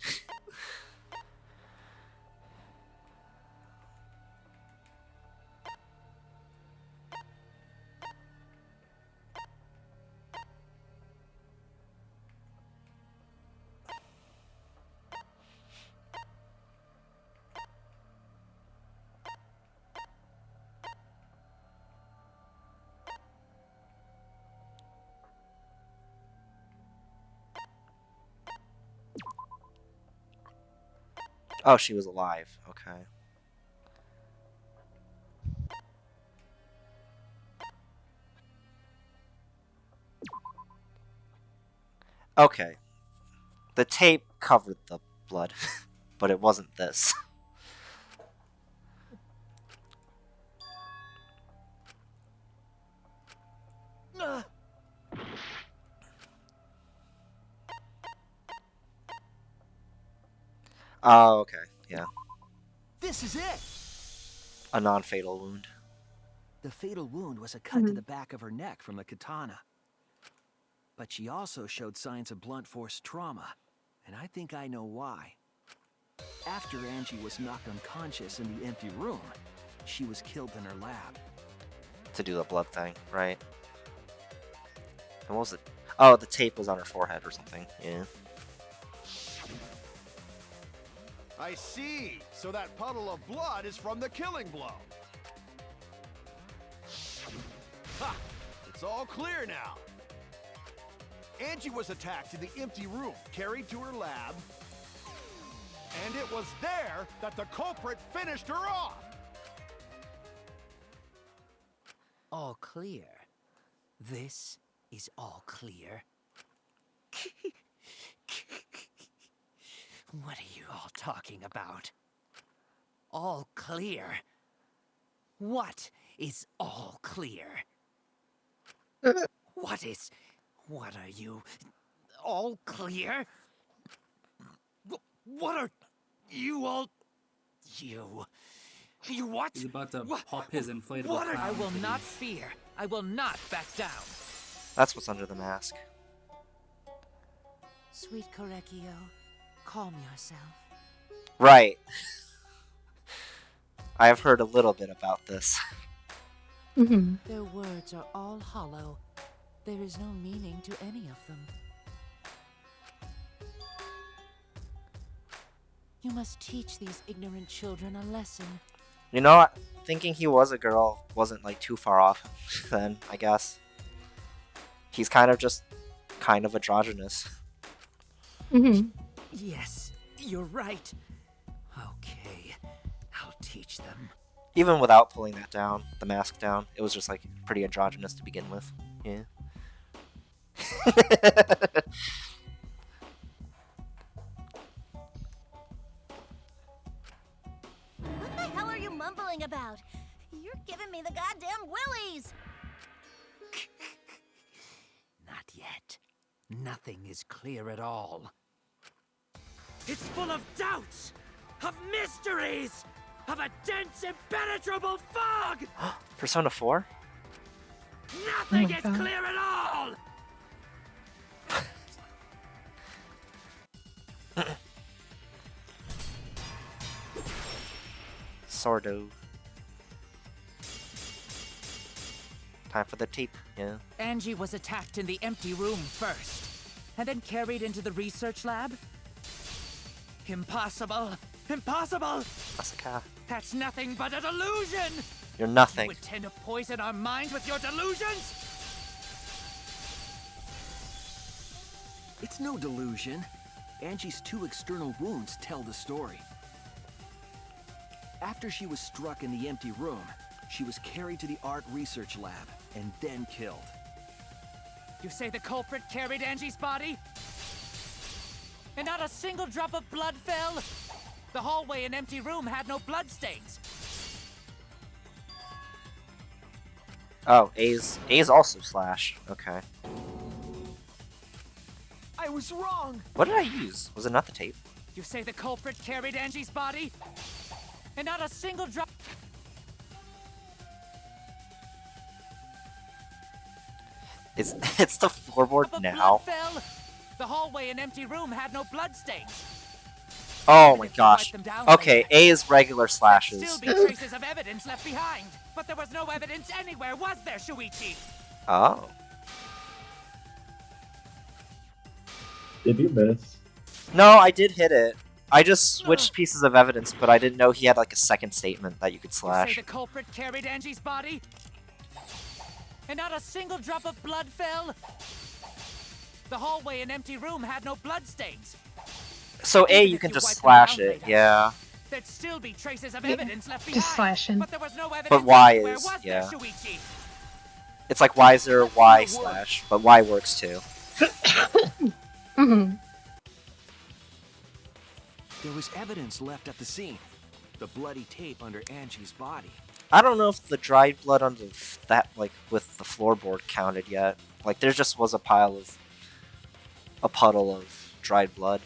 Oh, she was alive. Okay. Okay. The tape covered the blood, but it wasn't this. Oh, okay. Yeah. This is it! A non-fatal wound. The fatal wound was a cut to the back of her neck from the katana. But she also showed signs of blunt force trauma, and I think I know why. After Angie was knocked unconscious in the empty room, she was killed in her lab. To do the blood thing, right? And what was it? Oh, the tape was on her forehead or something. Yeah. I see. So that puddle of blood is from the killing blow. Ha! It's all clear now. Angie was attacked in the empty room, carried to her lab, and it was there that the culprit finished her off. All clear. This is all clear. What are you all talking about? All clear? What is all clear? What are you? All clear? What are you all? You what? He's about to pop his inflatable What are, clown I will titties. not fear. I will not back down. That's what's under the mask. Sweet Korekio, calm yourself. Right. I have heard a little bit about this. Their words are all hollow. There is no meaning to any of them. You must teach these ignorant children a lesson. You know, thinking he was a girl wasn't like too far off then, I guess. He's kind of androgynous. Yes, you're right. Okay, I'll teach them. Even without pulling that down, the mask down, it was just like pretty androgynous to begin with. Yeah. What the hell are you mumbling about? You're giving me the goddamn willies! Not yet. Nothing is clear at all. It's full of doubts, of mysteries, of a dense, impenetrable fog! Persona 4? Nothing is clear at all! Sordo. Time for the tape, yeah. Angie was attacked in the empty room first, and then carried into the research lab? Impossible! Impossible! Masaka. That's nothing but a delusion! You're nothing. You intend to poison our minds with your delusions? It's no delusion. Angie's 2 external wounds tell the story. After she was struck in the empty room, she was carried to the art research lab and then killed. You say the culprit carried Angie's body? And not a single drop of blood fell? The hallway and empty room had no bloodstains. Oh, A's also slash. Okay. I was wrong! What did I use? Was it not the tape? You say the culprit carried Angie's body? And not a single drop... It's the floorboard of now. blood fell? The hallway and empty room had no bloodstains. Oh my gosh. Okay, A is regular slashes. Still be traces of evidence left behind. But there was no evidence anywhere, was there, Shuichi? Oh. Did you miss? No, I did hit it. I just switched pieces of evidence, but I didn't know he had like a second statement that you could You say slash. the culprit carried Angie's body? And not a single drop of blood fell? The hallway and empty room had no bloodstains. So A, you can just slash it, yeah. There'd still be traces of Yeah, evidence left behind. just slashing. But there was no evidence But Y anywhere, is, was yeah. there, Shuichi? It's like Y zero Y slash, but Y works too. There was evidence left at the scene. The bloody tape under Angie's body. I don't know if the dried blood under that, like, with the floorboard counted yet. Like, there just was a puddle of dried blood.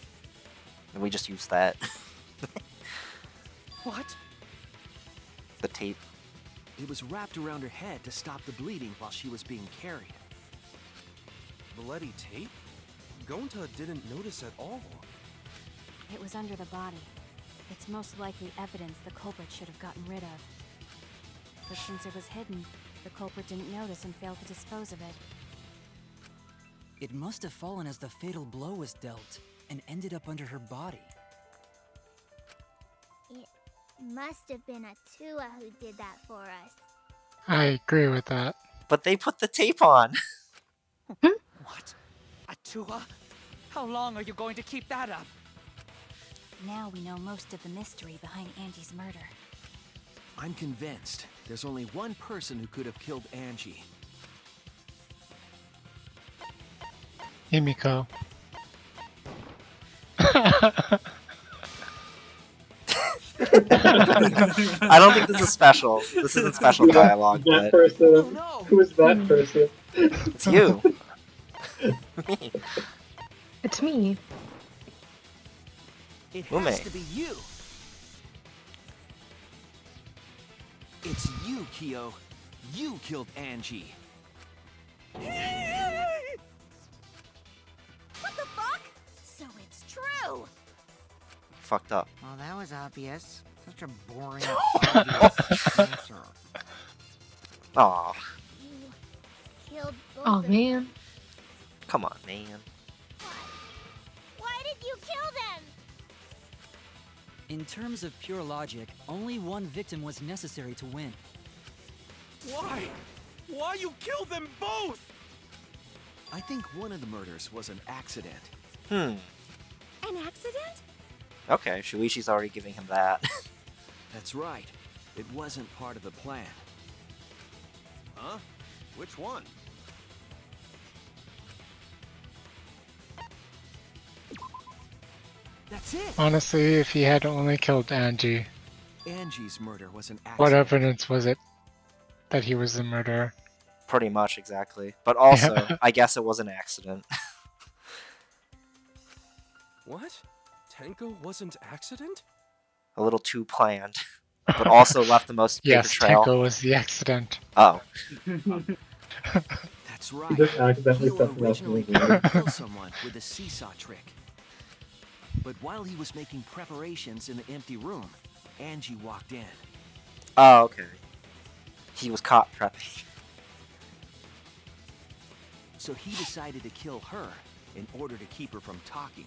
And we just used that. What? The tape. It was wrapped around her head to stop the bleeding while she was being carried. Bloody tape? Gonta didn't notice at all. It was under the body. It's most likely evidence the culprit should have gotten rid of. But since it was hidden, the culprit didn't notice and failed to dispose of it. It must have fallen as the fatal blow was dealt and ended up under her body. Must have been Atua who did that for us. I agree with that. But they put the tape on. What? Atua? How long are you going to keep that up? Now we know most of the mystery behind Angie's murder. I'm convinced there's only one person who could have killed Angie. Himiko. I don't think this is special. This isn't special dialogue, That but person. Who is that person? it's you. Me. It's me. It Ume. has to be you. It's you, Kyo. You killed Angie. What the fuck? So it's true. Fucked up. Well, that was obvious. Such a boring, obvious answer. Aw, You killed both Oh of them. man. come on, man. Why did you kill them? In terms of pure logic, only one victim was necessary to win. Why? Why you killed them both? I think one of the murders was an accident. Hmm. An accident? Okay, Shuichi's already giving him that. That's right. It wasn't part of the plan. Huh? Which one? That's it. Honestly, if he had only killed Angie, Angie's murder was an accident. what evidence was it that he was the murderer? Pretty much, exactly. But also, I guess it was an accident. What? Tenko wasn't accident? A little too planned. But also left the most paper Yes, trail. Tenko was the accident. Oh. That's He right. just accidentally Kyo stepped off the originally movie. wanted to kill someone with a seesaw trick. But while he was making preparations in the empty room, Angie walked in. Oh, okay. He was caught prepping. So he decided to kill her in order to keep her from talking.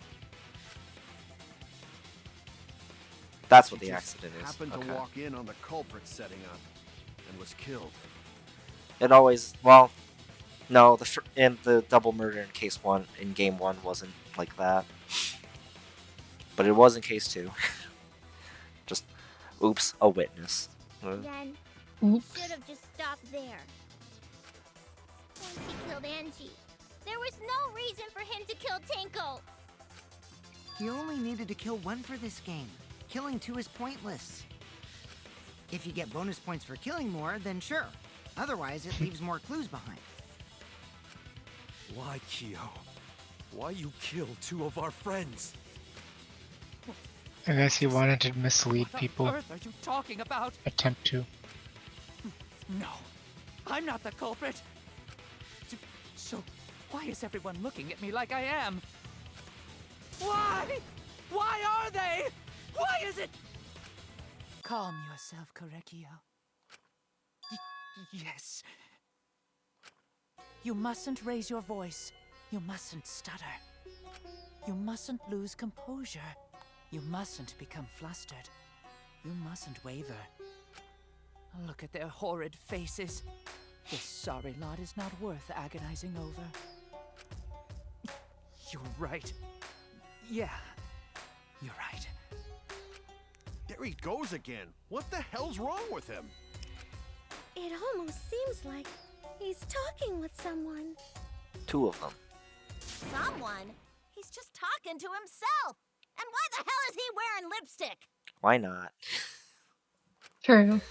That's what She the just accident is. happened to Okay. walk in on the culprit setting up and was killed. It always, well, no, in the double murder in case 1, in game 1 wasn't like that. But it was in case 2. Just, oops, a witness. Then Oops. should have just stopped there. Once he killed Angie, there was no reason for him to kill Tenko. You only needed to kill one for this game. Killing 2 is pointless. If you get bonus points for killing more, then sure. Otherwise, it leaves more clues behind. Why, Kyo? Why you killed 2 of our friends? I guess he wanted to mislead What people. on earth are you talking about? Attempt to. No, I'm not the culprit. So, why is everyone looking at me like I am? Why? Why are they? Why is it? Calm yourself, Korekio. Yes. You mustn't raise your voice. You mustn't stutter. You mustn't lose composure. You mustn't become flustered. You mustn't waver. Look at their horrid faces. This sorry lot is not worth agonizing over. You're right. Yeah, you're right. There he goes again. What the hell's wrong with him? It almost seems like he's talking with someone. 2 of them. Someone? He's just talking to himself. And why the hell is he wearing lipstick? Why not? True.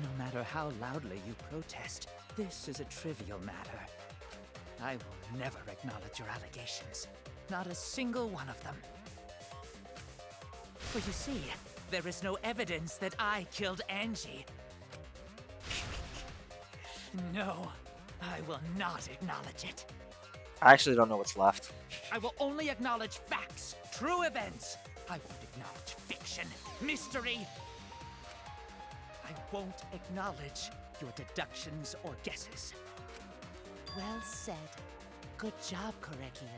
No matter how loudly you protest, this is a trivial matter. I will never acknowledge your allegations. Not a single one of them. For you see, there is no evidence that I killed Angie. No, I will not acknowledge it. I actually don't know what's left. I will only acknowledge facts, true events. I won't acknowledge fiction, mystery. I won't acknowledge your deductions or guesses. Well said. Good job, Korekio.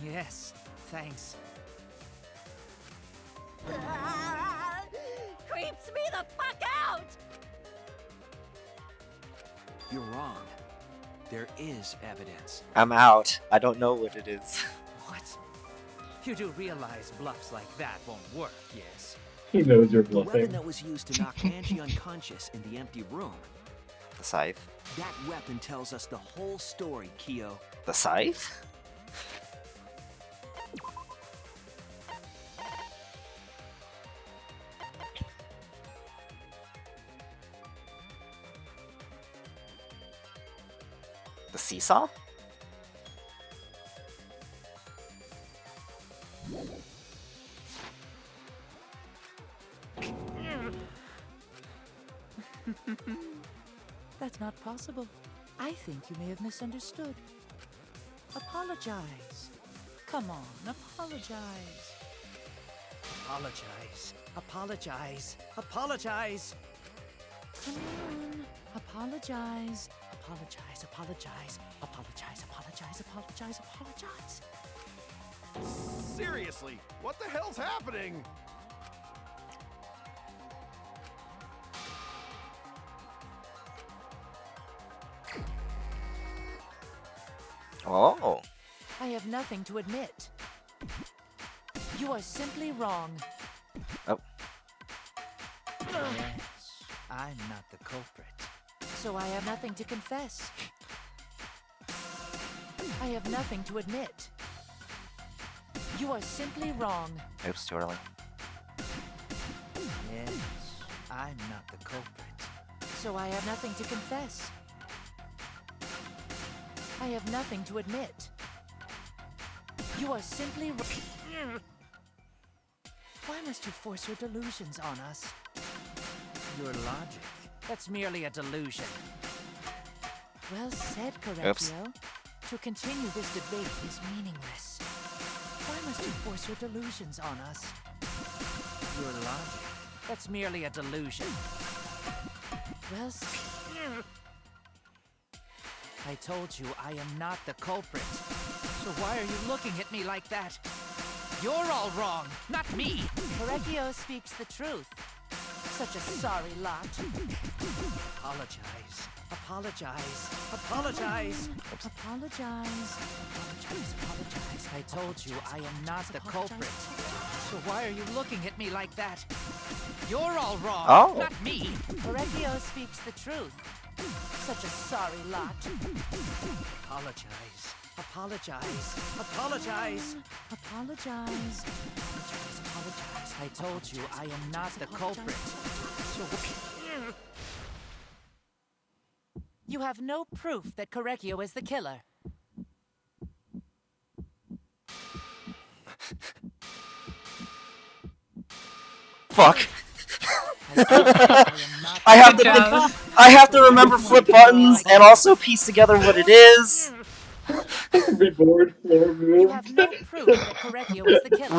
Yes, thanks. Creeps me the fuck out! You're wrong. There is evidence. I'm out. I don't know what it is. What? You do realize bluffs like that won't work, yes? He knows you're The weapon bluffing. that was used to knock Angie unconscious in the empty room. The scythe. That weapon tells us the whole story, Kyo. The scythe? The seesaw? That's not possible. I think you may have misunderstood. Apologize. Come on, apologize. Apologize. Apologize. Apologize. Come on. Apologize. Apologize. Apologize. Apologize. Apologize. Apologize. Apologize. Seriously, what the hell's happening? Oh. I have nothing to admit. You are simply wrong. Oh. Yes, I'm not the culprit. So I have nothing to confess. I have nothing to admit. You are simply wrong. Oops, too early. Yes, I'm not the culprit. So I have nothing to confess. I have nothing to admit. You are simply Why must you force your delusions on us? Your logic. That's merely a delusion. Well said, Correcchio. To continue this debate is meaningless. Why must you force your delusions on us? Your logic. That's merely a delusion. Well, I told you I am not the culprit. So why are you looking at me like that? You're all wrong, not me. Correcchio speaks the truth. Such a sorry lot. Apologize. Apologize. Apologize. Apologize. Apologize. Apologize. I told you I am not the culprit. So why are you looking at me like that? You're all wrong, Oh. not me. Correcchio speaks the truth. Such a sorry lot. Apologize. Apologize. Apologize. Apologize. Apologize. Apologize. I told you I am not the culprit. So you have no proof that Correcchio is the killer. Fuck. I have to I have to remember flip buttons and also piece together what it is. Reboard, floor moved. You have no proof that Correcchio is the killer.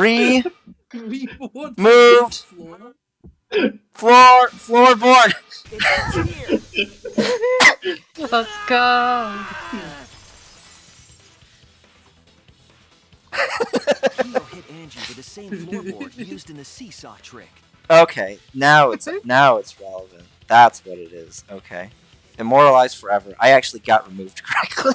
Moved. Floorboard. Let's go. Kyo hit Angie with the same floorboard used in the seesaw trick. Okay, now it's relevant. That's what it is. Okay. Immortalized forever. I actually got removed correctly.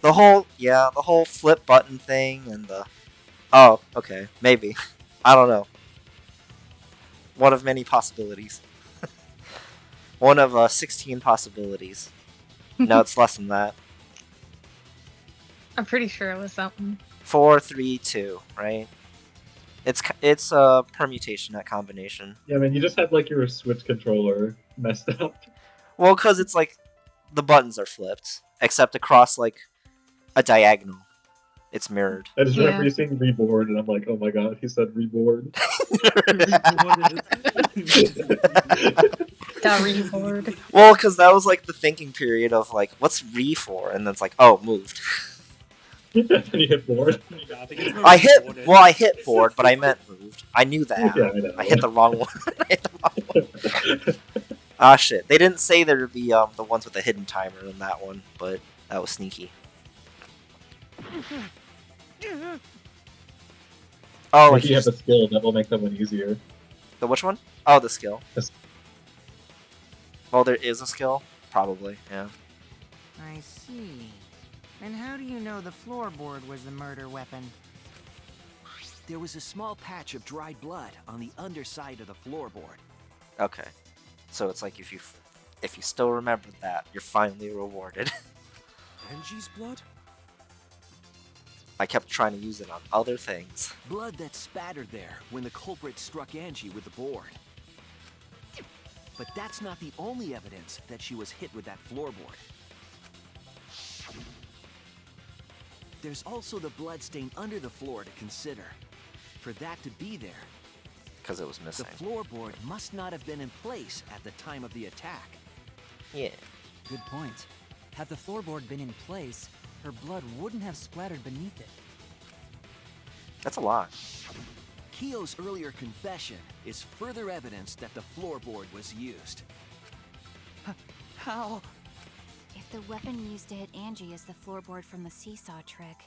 The whole flip button thing and the oh, okay, maybe. I don't know. One of many possibilities. One of 16 possibilities. No, it's less than that. I'm pretty sure it was something. 4, 3, 2, right? It's a permutation, not combination. Yeah, man, you just had like your Switch controller messed up. Well, because it's like the buttons are flipped, except across like a diagonal. It's mirrored. I just remember you saying reboard, and I'm like, oh my god, he said reboard. Got reboard. Well, because that was like the thinking period of like, what's re for? And then it's like, oh, moved. You hit board. I hit board, but I meant moved. I knew that. Yeah, I know. I hit the wrong one. I hit the wrong one. Ah, shit. They didn't say there would be the ones with a hidden timer in that one, but that was sneaky. Oh, Maybe like you have a skill that will make that one easier. the which one? Oh, the skill. Yes. Well, there is a skill, probably. Yeah. I see. And how do you know the floorboard was the murder weapon? There was a small patch of dried blood on the underside of the floorboard. Okay. So it's like if you still remember that, you're finally rewarded. Angie's blood? I kept trying to use it on other things. Blood that spattered there when the culprit struck Angie with the board. But that's not the only evidence that she was hit with that floorboard. There's also the bloodstain under the floor to consider. For that to be there, because it was missing. The floorboard must not have been in place at the time of the attack. Yeah. Good point. Had the floorboard been in place, her blood wouldn't have splattered beneath it. That's a lot. Kyo's earlier confession is further evidence that the floorboard was used. How? If the weapon used to hit Angie is the floorboard from the seesaw trick,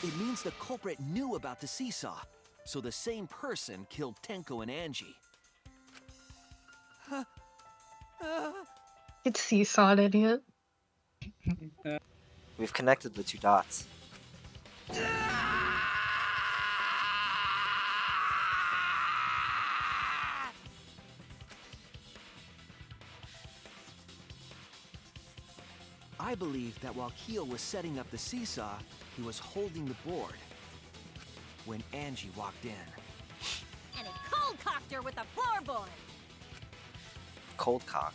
it means the culprit knew about the seesaw, so the same person killed Tenko and Angie. It's seesawed, idiot. We've connected the two dots. I believe that while Kyo was setting up the seesaw, he was holding the board when Angie walked in. And he cold cocked her with a floorboard. Cold cock.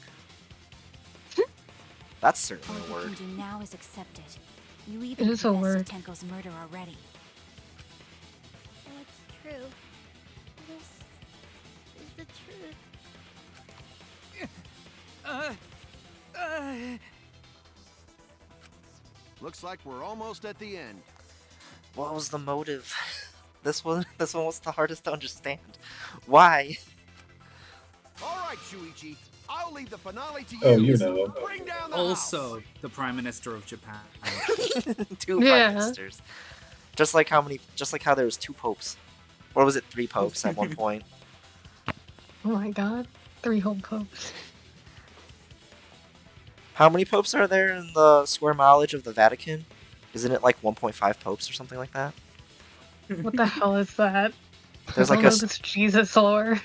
That's certainly all a you word. can do now is accept it. You It even is a confessed word. to Tenko's murder already. That's true. This is the truth. Looks like we're almost at the end. What was the motive? This one was the hardest to understand. Why? All right, Shuichi. I'll leave the finale to you. Oh, you know. Bring down the Also, the Prime Minister of Japan. Two prime ministers. Just like how there was two popes. Or was it three popes at one point? Oh my god. 3 whole popes. How many popes are there in the square mileage of the Vatican? Isn't it like 1.5 popes or something like that? What the hell is that? There's I like don't a know this Jesus lore.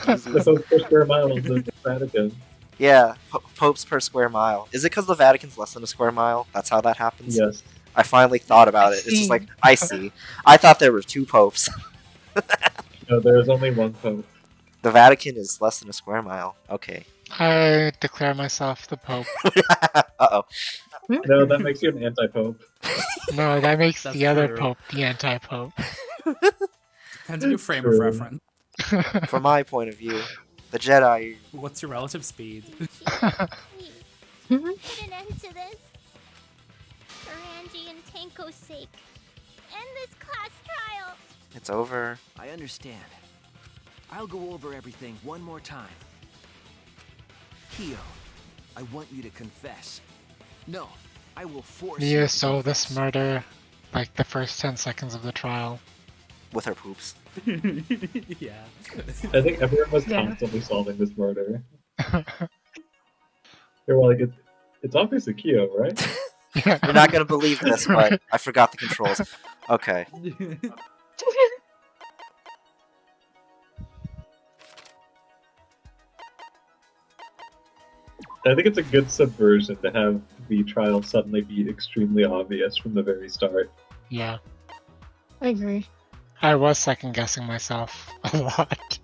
The Pope per square mile of the Vatican. Yeah, popes per square mile. Is it because the Vatican's less than a square mile? That's how that happens? Yes. I finally thought about it. It's just like, I see. I thought there were 2 popes. No, there is only one Pope. The Vatican is less than a square mile. Okay. I declare myself the Pope. Uh-oh. No, that makes you an anti-Pope. No, that makes That's the other true. Pope the anti-Pope. Depends on your frame of True. reference. From my point of view, the Jedi... What's your relative speed? Please, put an end to this. For Angie and Tenko's sake. End this class trial. It's over. I understand. I'll go over everything one more time. Kyo, I want you to confess. No, I will force you Mia to solved this confess. murder like the first 10 seconds of the trial. With her poops. Yeah. I think everyone was Yeah. constantly solving this murder. They were like, it's obviously Kyo, right? You're not gonna believe this, but I forgot the controls. Okay. I think it's a good subversion to have the trial suddenly be extremely obvious from the very start. Yeah. I agree. I was second guessing myself a lot.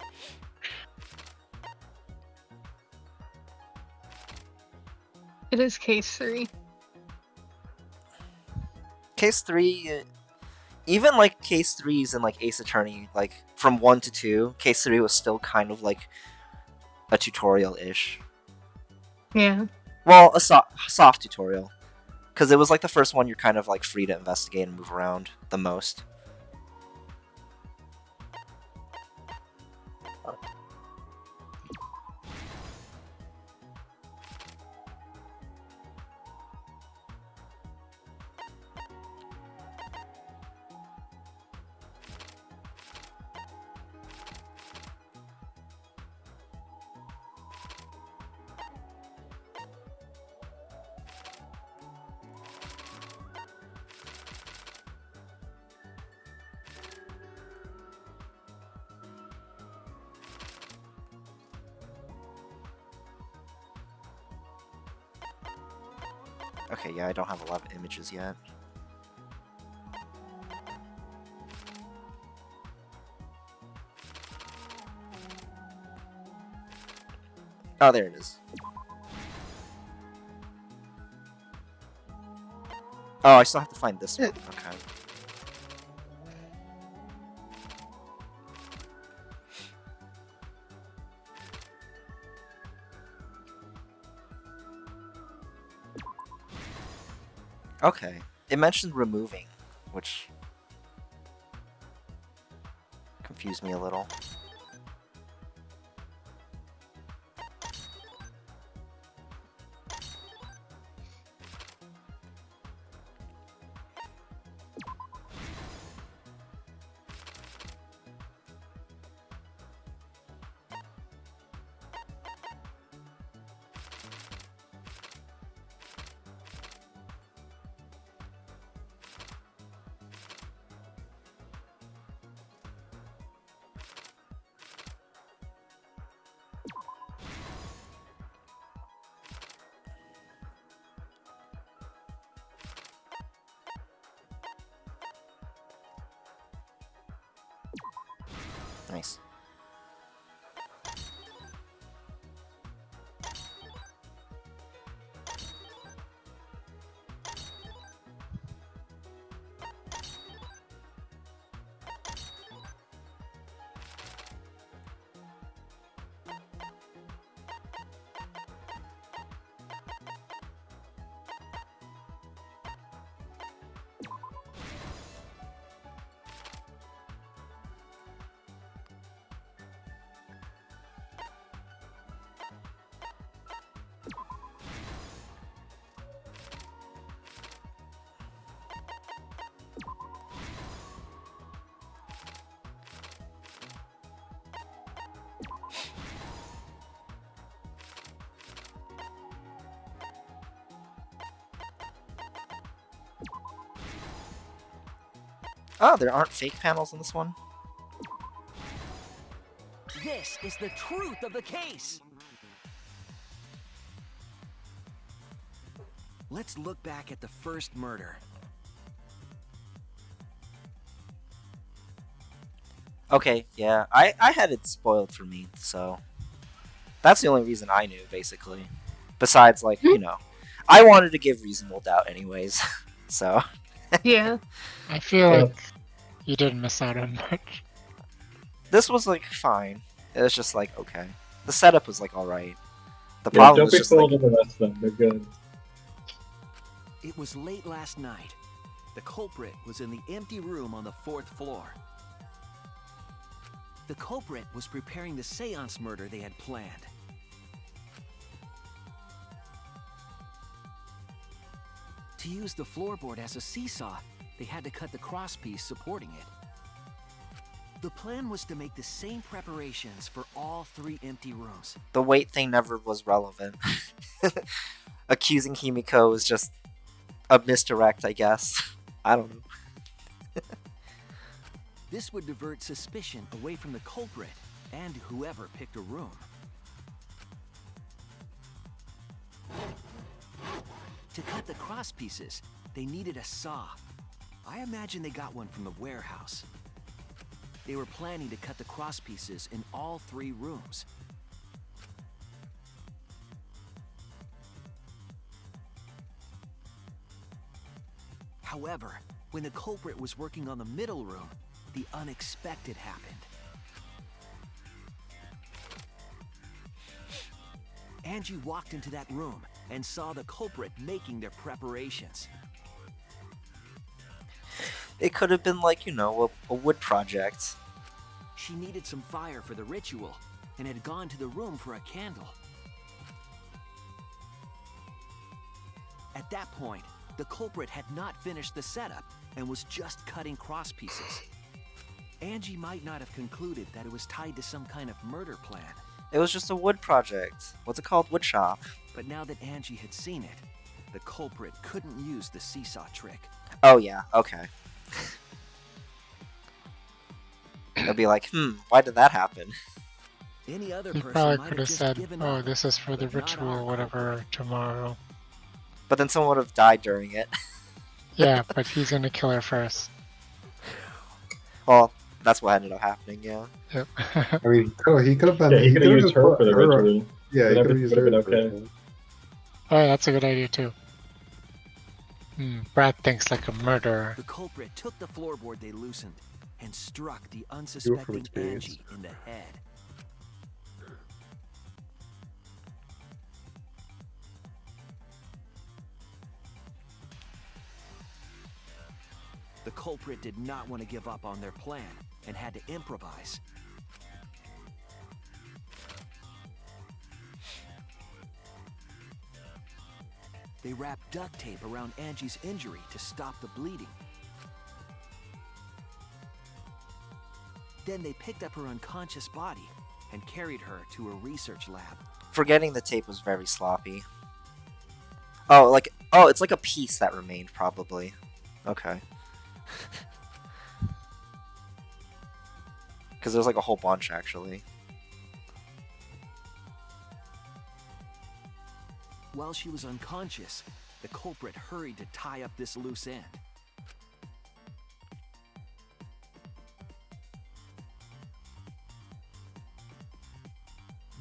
It is case 3. Case 3... Even like case 3s in like Ace Attorney, like from 1 to 2, case 3 was still kind of like a tutorial-ish. Yeah. Well, a soft tutorial. Because it was like the first one you're kind of like free to investigate and move around the most. Okay, yeah, I don't have a lot of images yet. Oh, there it is. Oh, I still have to find this one. Okay. Okay. It mentioned removing, which confused me a little. Nice. Oh, there aren't fake panels in this one? This is the truth of the case. Let's look back at the first murder. Okay, yeah. I had it spoiled for me, so... That's the only reason I knew, basically. Besides, like, you know... I wanted to give reasonable doubt anyways, so... Yeah. I feel like you didn't miss out on much. This was, like, fine. It was just, like, okay. The setup was, like, alright. The Yeah, problem don't was be just, fooled like... in the rest of them. They're good. It was late last night. The culprit was in the empty room on the 4th floor. The culprit was preparing the seance murder they had planned. To use the floorboard as a seesaw, they had to cut the crosspiece supporting it. The plan was to make the same preparations for all 3 empty rooms. The weight thing never was relevant. Accusing Himiko was just a misdirect, I guess. I don't know. This would divert suspicion away from the culprit and whoever picked a room. To cut the cross pieces, they needed a saw. I imagine they got one from the warehouse. They were planning to cut the cross pieces in all 3 rooms. However, when the culprit was working on the middle room, the unexpected happened. Angie walked into that room and saw the culprit making their preparations. It could have been like, you know, a wood project. She needed some fire for the ritual and had gone to the room for a candle. At that point, the culprit had not finished the setup and was just cutting cross pieces. Angie might not have concluded that it was tied to some kind of murder plan. It was just a wood project. What's it called? Wood shop. But now that Angie had seen it, the culprit couldn't use the seesaw trick. Oh yeah, okay. They'll be like, why did that happen? Any other You person probably might could have have just said, given oh, up, this is for the but not ritual our or whatever tomorrow. But then someone would have died during it. Yeah, but he's gonna kill her first. Well, that's what ended up happening, yeah. Yep. I mean, he could have been. Yeah, he could have used just her put for the her- ritual. Yeah, he Then could have everything used would her. have for been the okay. ritual. Oh, that's a good idea too. Brad thinks like a murderer. The culprit took the floorboard they loosened and struck the from unsuspecting experience. Angie in the head. The culprit did not want to give up on their plan and had to improvise. They wrapped duct tape around Angie's injury to stop the bleeding. Then they picked up her unconscious body and carried her to a research lab. Forgetting the tape was very sloppy. Oh, it's like a piece that remained, probably. Okay. Because there's like a whole bunch, actually. While she was unconscious, the culprit hurried to tie up this loose end.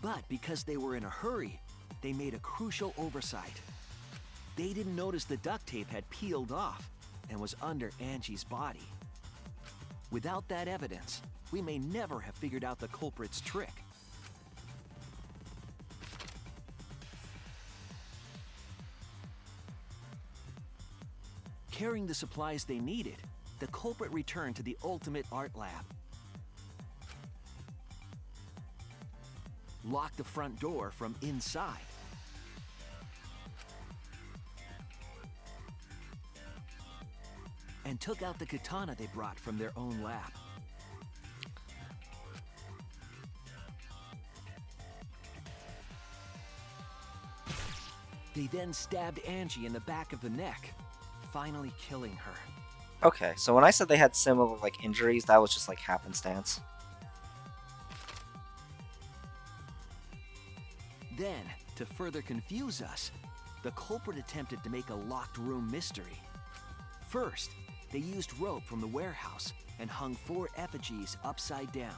But because they were in a hurry, they made a crucial oversight. They didn't notice the duct tape had peeled off and was under Angie's body. Without that evidence, we may never have figured out the culprit's trick. Carrying the supplies they needed, the culprit returned to the ultimate art lab. Locked the front door from inside. And took out the katana they brought from their own lab. They then stabbed Angie in the back of the neck, finally killing her. Okay, so when I said they had similar like injuries, that was just like happenstance. Then, to further confuse us, the culprit attempted to make a locked room mystery. First, they used rope from the warehouse and hung 4 effigies upside down.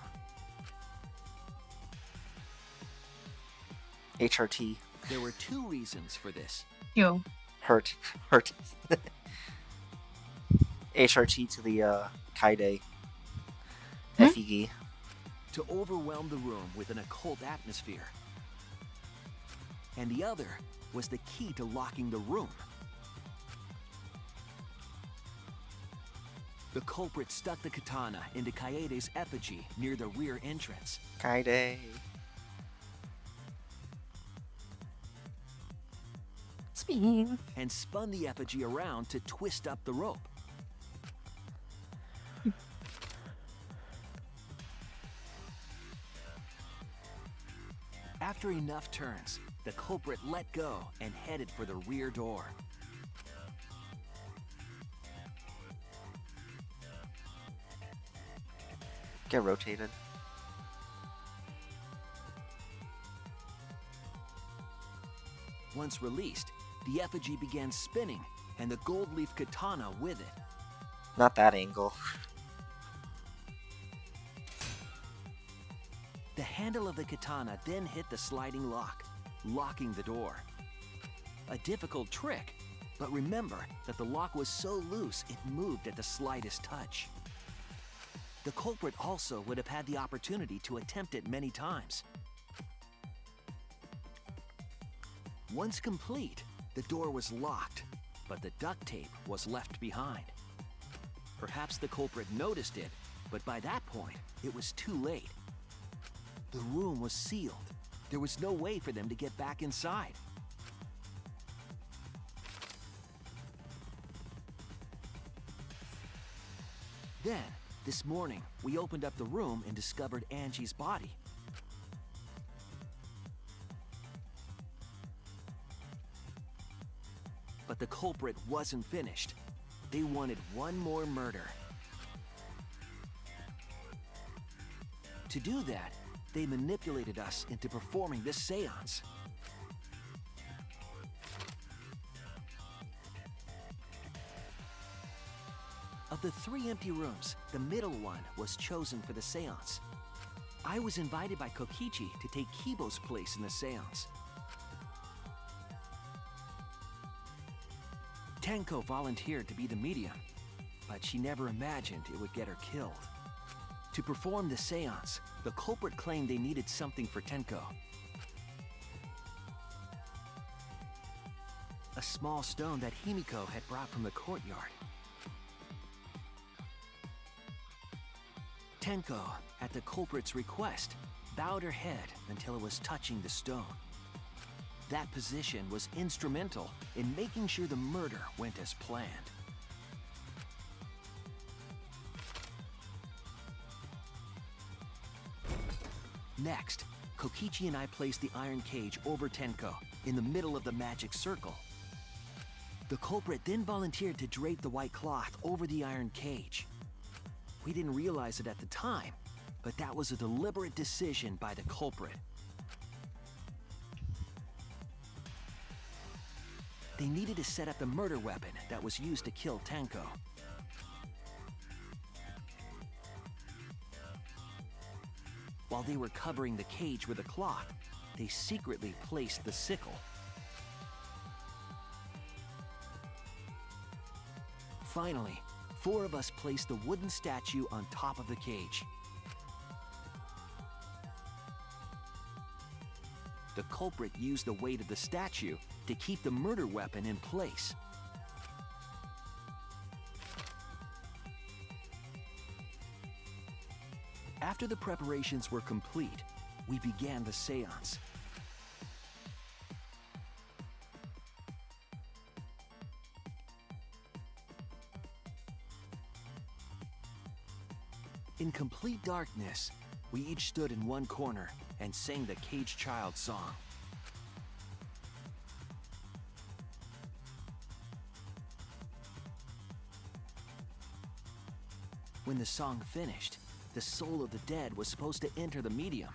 HRT. There were 2 reasons for this. Yo. Hurt. HRT to the Kaide. Effigy. To overwhelm the room with an occult atmosphere. And the other was the key to locking the room. The culprit stuck the katana into Kaede's effigy near the rear entrance. Kaide. Spin. And spun the effigy around to twist up the rope. After enough turns, the culprit let go and headed for the rear door. Get rotated. Once released, the effigy began spinning, and the gold leaf katana with it. Not that angle. The handle of the katana then hit the sliding lock, locking the door. A difficult trick, but remember that the lock was so loose it moved at the slightest touch. The culprit also would have had the opportunity to attempt it many times. Once complete, the door was locked, but the duct tape was left behind. Perhaps the culprit noticed it, but by that point, it was too late. The room was sealed. There was no way for them to get back inside. Then, this morning, we opened up the room and discovered Angie's body. But the culprit wasn't finished. They wanted one more murder. To do that, they manipulated us into performing this seance. the 3 empty rooms, the middle one was chosen for the seance. I was invited by Kokichi to take Kibo's place in the seance. Tenko volunteered to be the medium, but she never imagined it would get her killed. To perform the seance, the culprit claimed they needed something for Tenko. A small stone that Himiko had brought from the courtyard. Tenko, at the culprit's request, bowed her head until it was touching the stone. That position was instrumental in making sure the murder went as planned. Next, Kokichi and I placed the iron cage over Tenko in the middle of the magic circle. The culprit then volunteered to drape the white cloth over the iron cage. We didn't realize it at the time, but that was a deliberate decision by the culprit. They needed to set up the murder weapon that was used to kill Tenko. While they were covering the cage with a cloth, they secretly placed the sickle. Finally, 4 of us placed the wooden statue on top of the cage. The culprit used the weight of the statue to keep the murder weapon in place. After the preparations were complete, we began the seance. In complete darkness, we each stood in one corner and sang the Cage Child song. When the song finished, the soul of the dead was supposed to enter the medium.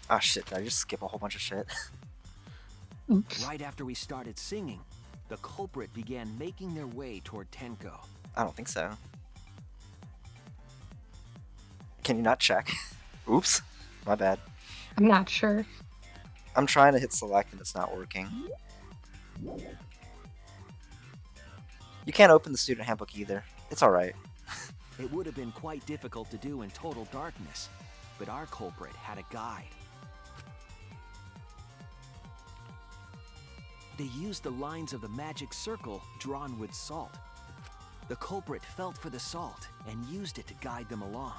Ah shit, did I just skip a whole bunch of shit? Right after we started singing, the culprit began making their way toward Tenko. I don't think so. Can you not check? Oops, my bad. I'm not sure. I'm trying to hit select and it's not working. You can't open the student handbook either. It's alright. It would have been quite difficult to do in total darkness, but our culprit had a guide. They used the lines of the magic circle drawn with salt. The culprit felt for the salt and used it to guide them along.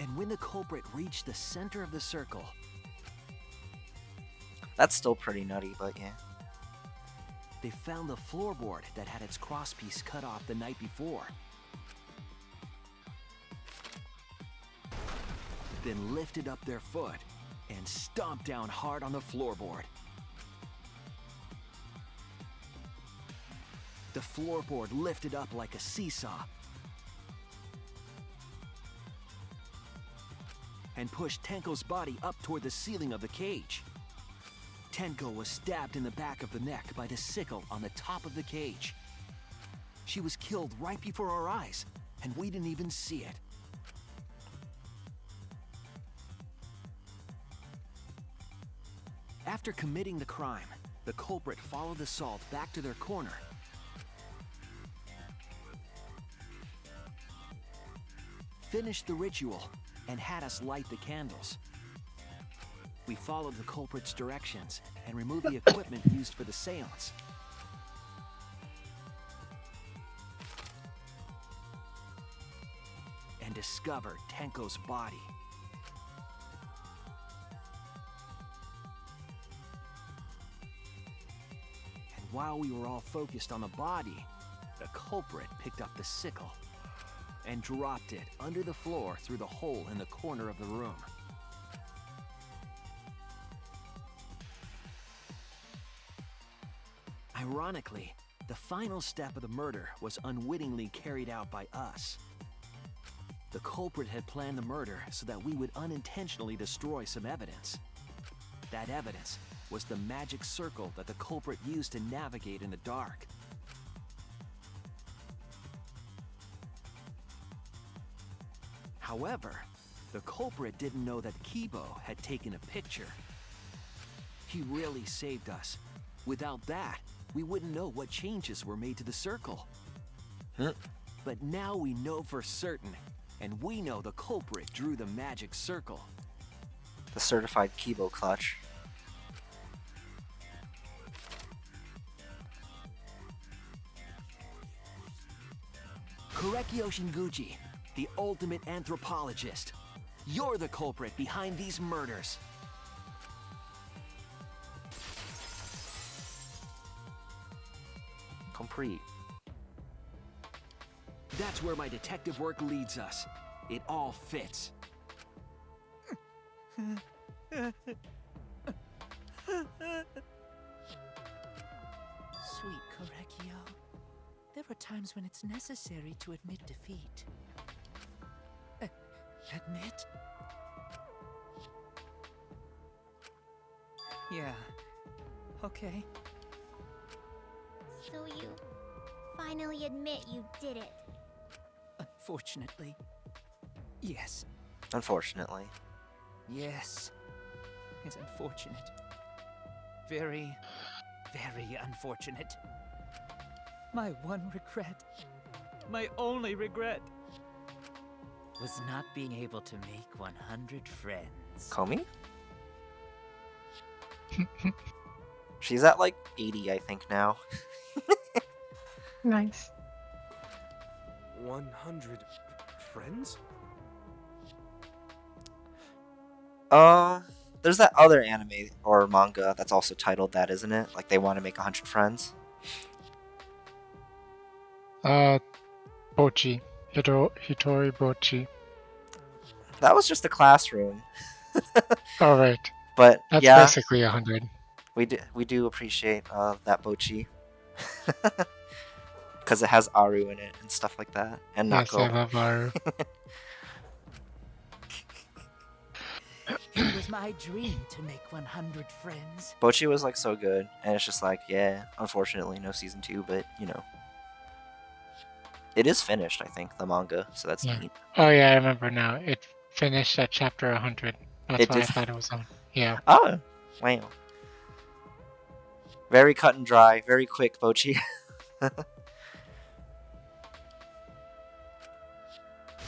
And when the culprit reached the center of the circle... That's still pretty nutty, but yeah. They found the floorboard that had its crosspiece cut off the night before. Then lifted up their foot and stomped down hard on the floorboard. The floorboard lifted up like a seesaw and pushed Tenko's body up toward the ceiling of the cage. Tenko was stabbed in the back of the neck by the sickle on the top of the cage. She was killed right before our eyes, and we didn't even see it. After committing the crime, the culprit followed the salt back to their corner. Finished the ritual and had us light the candles. We followed the culprit's directions and removed the equipment used for the seance. And discovered Tenko's body. And while we were all focused on the body, the culprit picked up the sickle and dropped it under the floor through the hole in the corner of the room. Ironically, the final step of the murder was unwittingly carried out by us. The culprit had planned the murder so that we would unintentionally destroy some evidence. That evidence was the magic circle that the culprit used to navigate in the dark. However, the culprit didn't know that Kibo had taken a picture. He really saved us. Without that, we wouldn't know what changes were made to the circle. But now we know for certain, and we know the culprit drew the magic circle. The certified Kibo clutch. Korekio Shinguchi, the ultimate anthropologist. You're the culprit behind these murders. Complete. That's where my detective work leads us. It all fits. Sweet Korekio. There are times when it's necessary to admit defeat. Admit? Yeah. Okay. So you finally admit you did it. Unfortunately. Yes. Unfortunately. Yes. It's unfortunate. Very, very unfortunate. My one regret. My only regret. Was not being able to make 100 friends. Komi? She's at like 80, I think, now. Nice. 100 friends? There's that other anime or manga that's also titled that, isn't it? Like they want to make 100 friends. Bochi. Hitori Bochi. That was just a classroom. Oh, right. But That's yeah, basically 100. we do appreciate that Bochi. Because it has Aru in it and stuff like that. And Yes, Nako. I love Aru. It was my dream to make 100 friends. Bochi was like so good. And it's just like, yeah, unfortunately no season 2, but you know. It is finished, I think, the manga, so that's neat. Oh yeah, I remember now. It finished at chapter 100. That's It why I did? thought it was on. Yeah. Oh, wow. Very cut and dry, very quick, Bochi.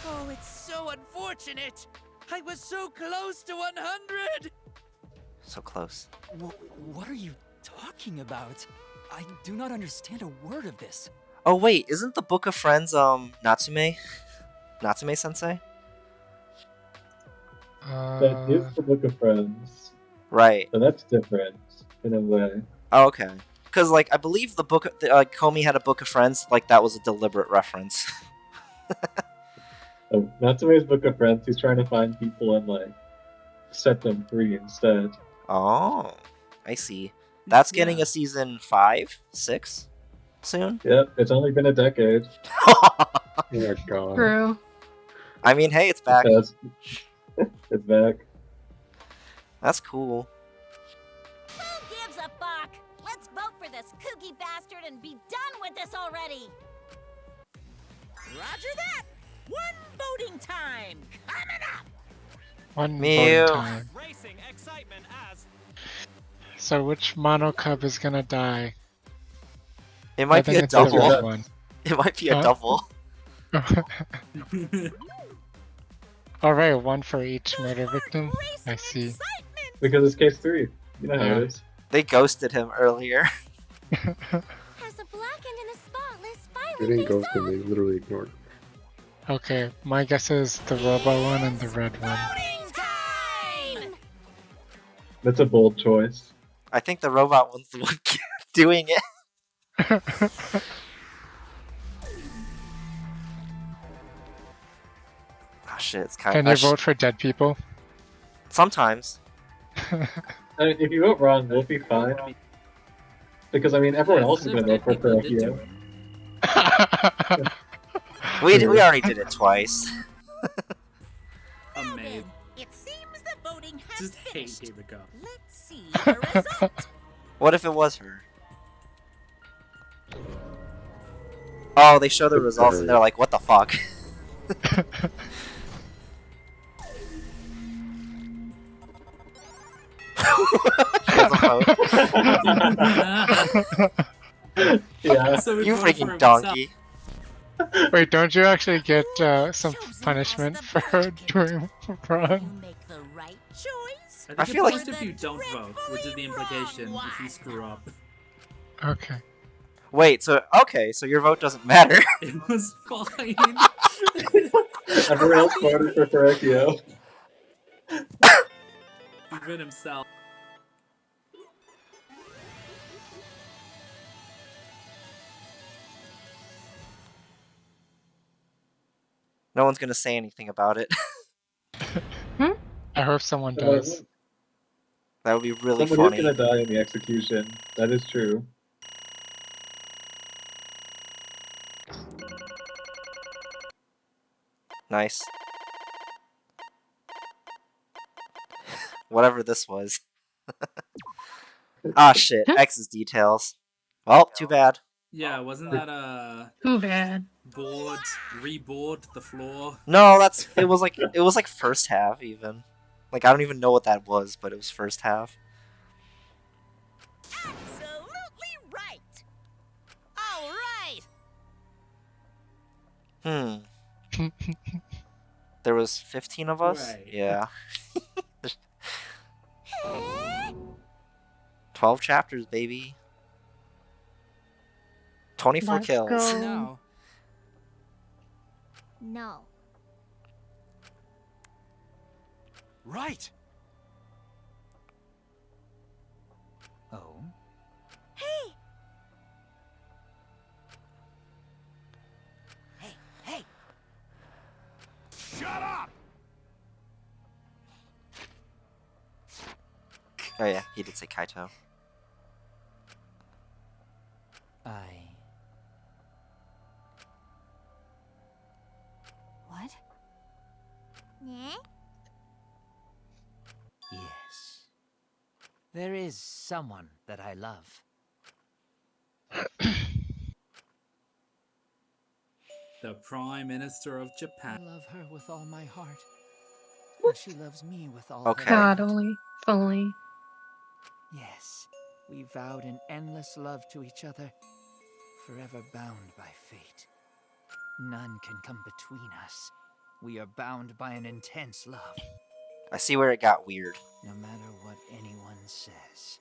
Oh, it's so unfortunate! I was so close to 100! So close. What are you talking about? I do not understand a word of this. Oh wait, isn't the Book of Friends Natsume? Natsume Sensei? That is the Book of Friends. Right. So that's different in a way. Oh, okay. Because like I believe the book, Komi had a Book of Friends. Like that was a deliberate reference. Oh, Natsume's Book of Friends, he's trying to find people and like set them free instead. Oh, I see. That's getting a season 5, 6 soon. Yep, it's only been a decade. Oh god. True. I mean, hey, it's back. It's back. That's cool. Who gives a fuck? Let's vote for this kooky bastard and be done with this already! Roger that! One voting time coming up! One Mew. voting time. Racing excitement as So which mono cub is gonna die? It might I be think a it's the double. red one. It might be a Huh? double. Alright, one for each murder victim. I see. Because it's case 3. You know how Yeah. it is. They ghosted him earlier. As the blackened and the spotless They finally didn't ghost him, they literally ignored him. Okay, my guess is the robot one and the red one. That's a bold choice. I think the robot one's the one doing it. Ah, shit, it's kind Can of. you vote for dead people? Sometimes. I mean, if you vote wrong, we'll be fine. Because, I mean, everyone else is going to vote for Korekio. We already did it twice. Amazing. it seems the voting has Just hate, finished. here we go. Let's see What if it was her? Oh, they show the results and they're like, what the fuck? She has a vote. Yeah. So it You voted freaking for donkey. Wait, don't you actually get some punishment for doing wrong? I I think feel it's like- worst if you don't vote, which is the implication if you screw up. Okay. Wait, so okay, so your vote doesn't matter. It was fine. Everyone else voted for Ferrecchio. Even himself. No one's gonna say anything about it. I hope someone does. That would be really Someone funny. is gonna die in the execution. That is true. Nice. Whatever this was. Ah shit, X's details. Well, too bad. Yeah, wasn't that Too bad. reboard the floor? No, it was like first half even. Like I don't even know what that was, but it was first half. Absolutely right. All right. There was 15 of us? Right. Yeah. 12 chapters, baby. 24 Let's kills. go. Now, No. Right. oh, Hey. Hey. Shut up. Oh yeah, he did say Kaito. What? Yeah? Yes. There is someone that I love. The Prime Minister of I Japan. love her with all my heart. And she loves me with all Okay. her God heart. only, fully. Yes, we vowed an endless love to each other, forever bound by fate. None can come between us. We are bound by an intense love, I see where it got weird. no matter what anyone says.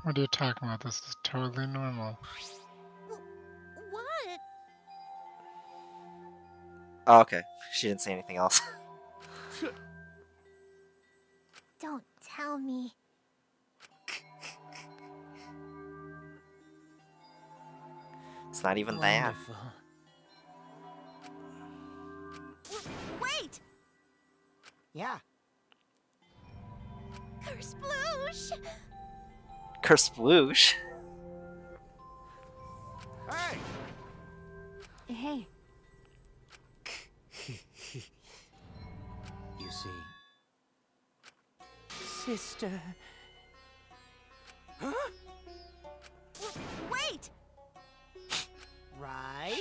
What are you talking about? This is totally normal. What? Oh, okay. She didn't say anything else. Don't tell me. It's not even that. Wonderful. Wait. Yeah. Kersploosh. Kersploosh. Hey. Hey, You see, sister. Huh? Wait. Right.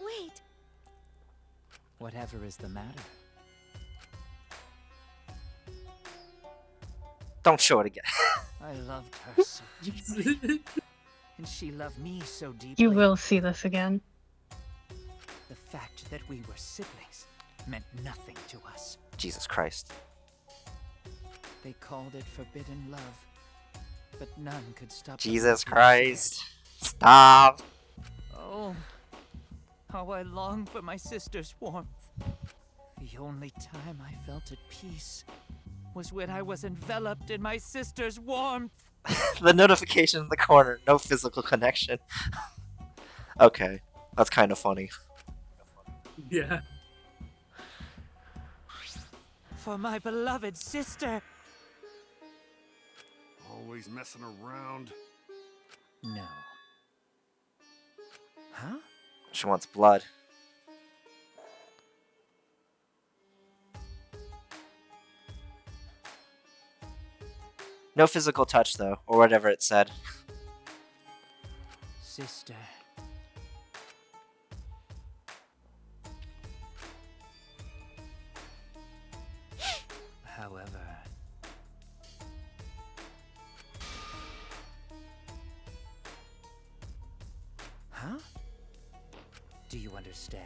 Wait. Whatever is the matter? Don't show it again. I loved her so deeply, and she loved me so deeply. You will see this again. The fact that we were siblings meant nothing to us. Jesus Christ. They called it forbidden love, but none could stop. the Jesus love we Christ. Stop. shared. Oh, how I long for my sister's warmth. The only time I felt at peace was when I was enveloped in my sister's warmth. The notification in the corner. No physical connection. Okay. That's kind of funny. Yeah. For my beloved sister. Always messing around. No. Huh? She wants blood. No physical touch though, or whatever it said. Sister. However... Huh? Do you understand?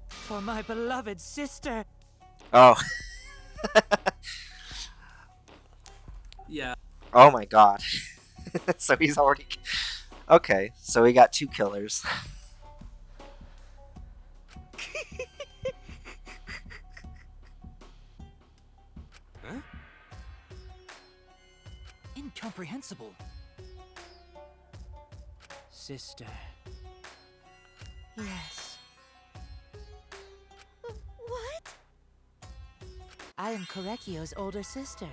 For my beloved sister! Oh. Yeah. Oh my god. So he's already... Okay, so we got 2 killers. Huh? Incomprehensible. Sister. Yes. What? I am Korekio's older sister.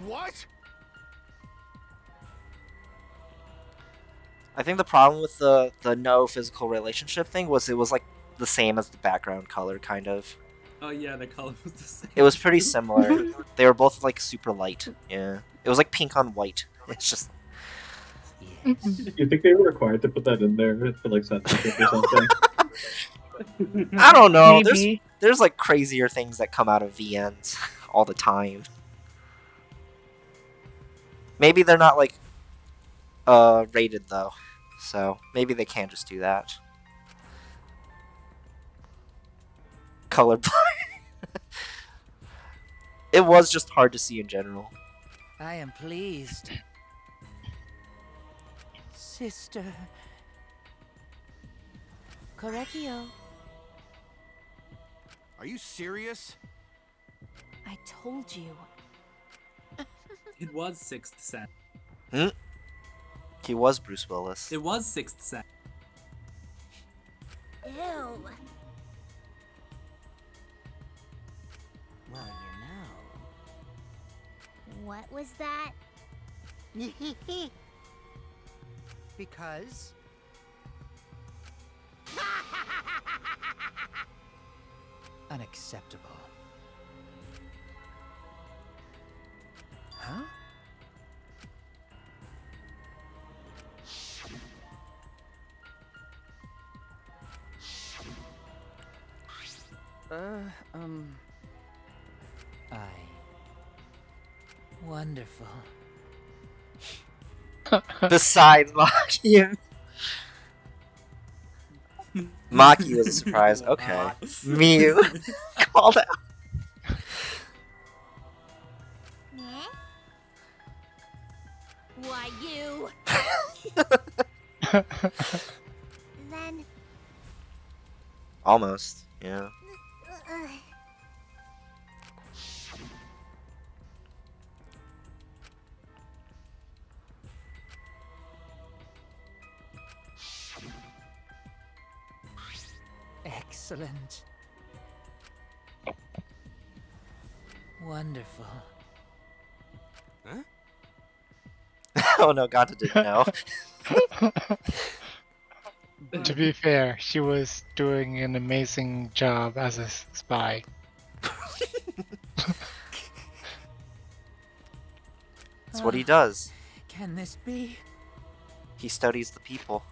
What? I think the problem with the no physical relationship thing was it was like the same as the background color, kind of. Oh yeah, the color was the same. It was pretty similar. They were both like super light. Yeah. It was like pink on white. It's just... You think they were required to put that in there for like censorship or something? I don't know. Maybe. There's like crazier things that come out of VNs all the time. Maybe they're not like rated though. So maybe they can just do that. Colorblind. It was just hard to see in general. I am pleased. Sister. Korekio. Are you serious? I told you. It was Sixth Sense. Hmm? He was Bruce Willis. It was Sixth Sense. Ew. Well, What was that? Because... Unacceptable. Huh? Wonderful. Besides Maki. Maki was a surprise. Okay. Mew. Called out. Eh? Why, you? Then... Almost, yeah. Excellent. Wonderful. Huh? Oh no, Gata didn't know. To be fair, she was doing an amazing job as a spy. That's what he does. Can this be? He studies the people.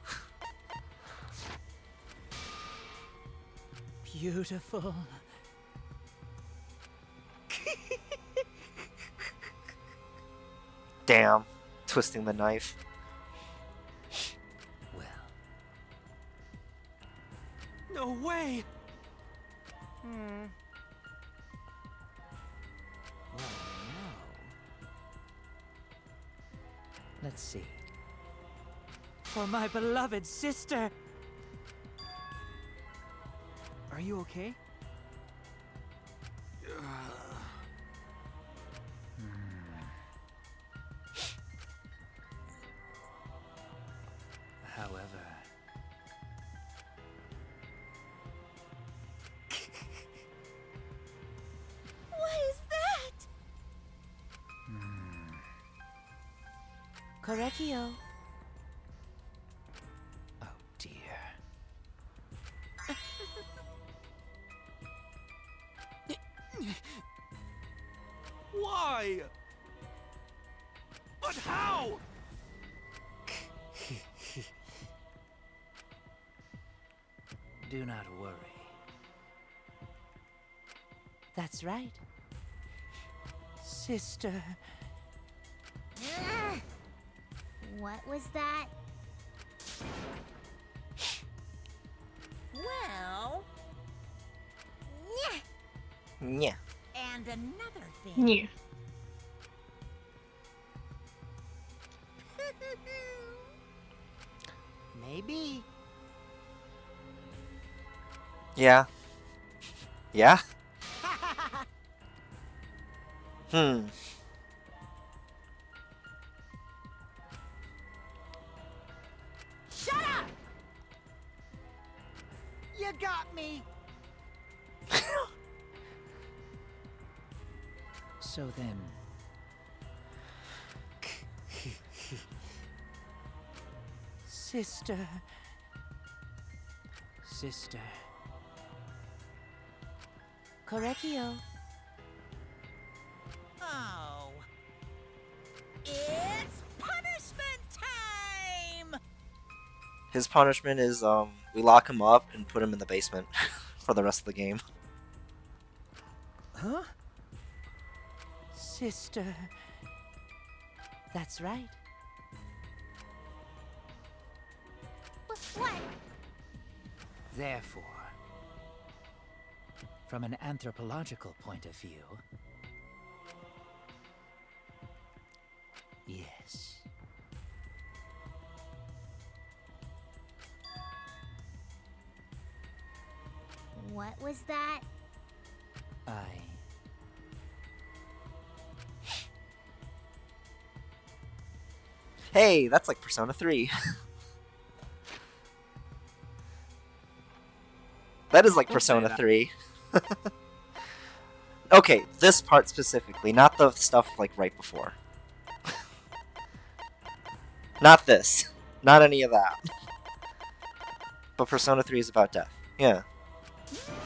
Beautiful. Damn. Twisting the knife. Well. No way! Well, now. Let's see. For my beloved sister! Are you okay? However... What is that? Korekio. Oh dear. Why? But how? Do not worry. That's right. Sister. What was that? Well, Yeah. and another thing. Yeah. Maybe. Yeah. Yeah? Hmm. Shut up! You got me. So then. Sister. Sister. Correcchio. Oh. It's punishment time! His punishment is we lock him up and put him in the basement for the rest of the game. Huh? Sister. That's right. What? Therefore, from an anthropological point of view, yes. What was that? Hey, that's like Persona 3. That is like Don't say Persona that. 3. Okay, this part specifically, not the stuff like right before. Not this. Not any of that. But Persona 3 is about death. Yeah.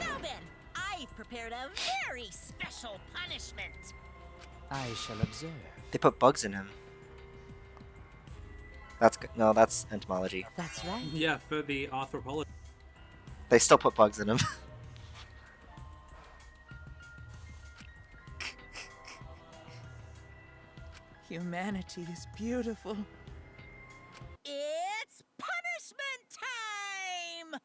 Now then, I've prepared a very special punishment. I shall observe. They put bugs in him. That's good. No, that's entomology. That's right. Yeah, for the anthropology. They still put bugs in him. Humanity is beautiful. It's punishment time!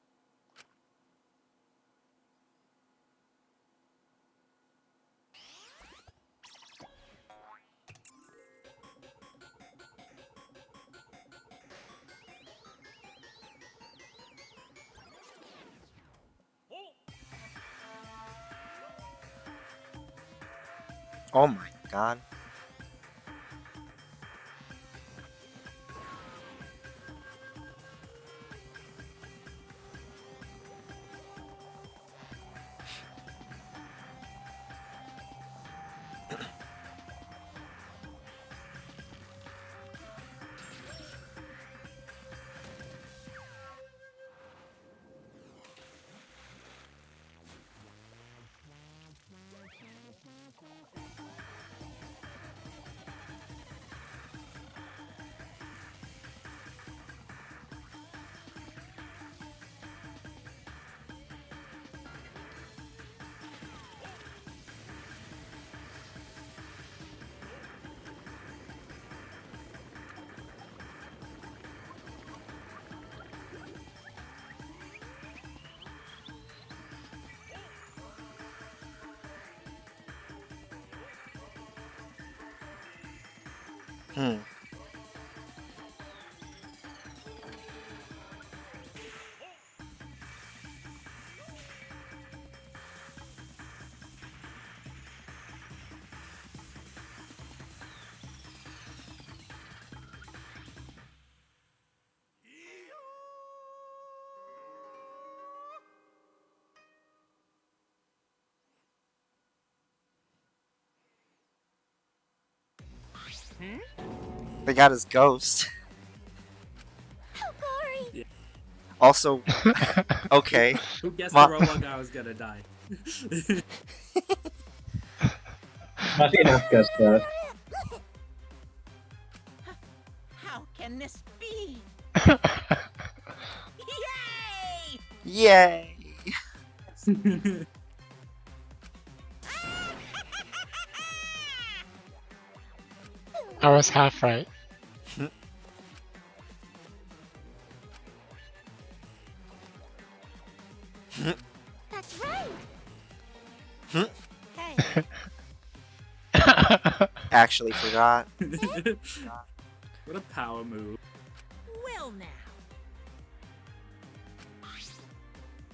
Oh my god. Hmm. They got his ghost. Hokori! Also, okay. Who guessed the robot guy was gonna die? Tashi half guessed that. How can this be? Yay! Yay! I was half right. That's right. Hey. Actually forgot. What a power move. Well now.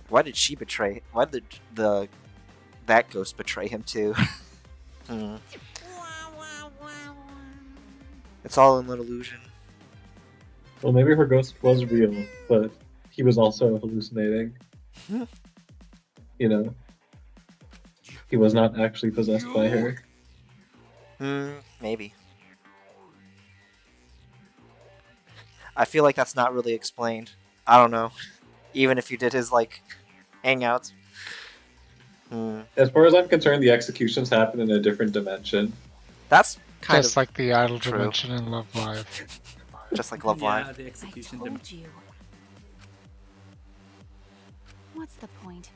Why did she betray? Why did that ghost betray him too? It's all an illusion. Well, maybe her ghost was real, but he was also hallucinating. You know? He was not actually possessed by her. Maybe. I feel like that's not really explained. I don't know. Even if you did his, like, hangouts. As far as I'm concerned, the executions happen in a different dimension. That's kind Just of like the idle true. dimension in Love Live. Just like Love Yeah, Live. the execution. I told you. What's the point?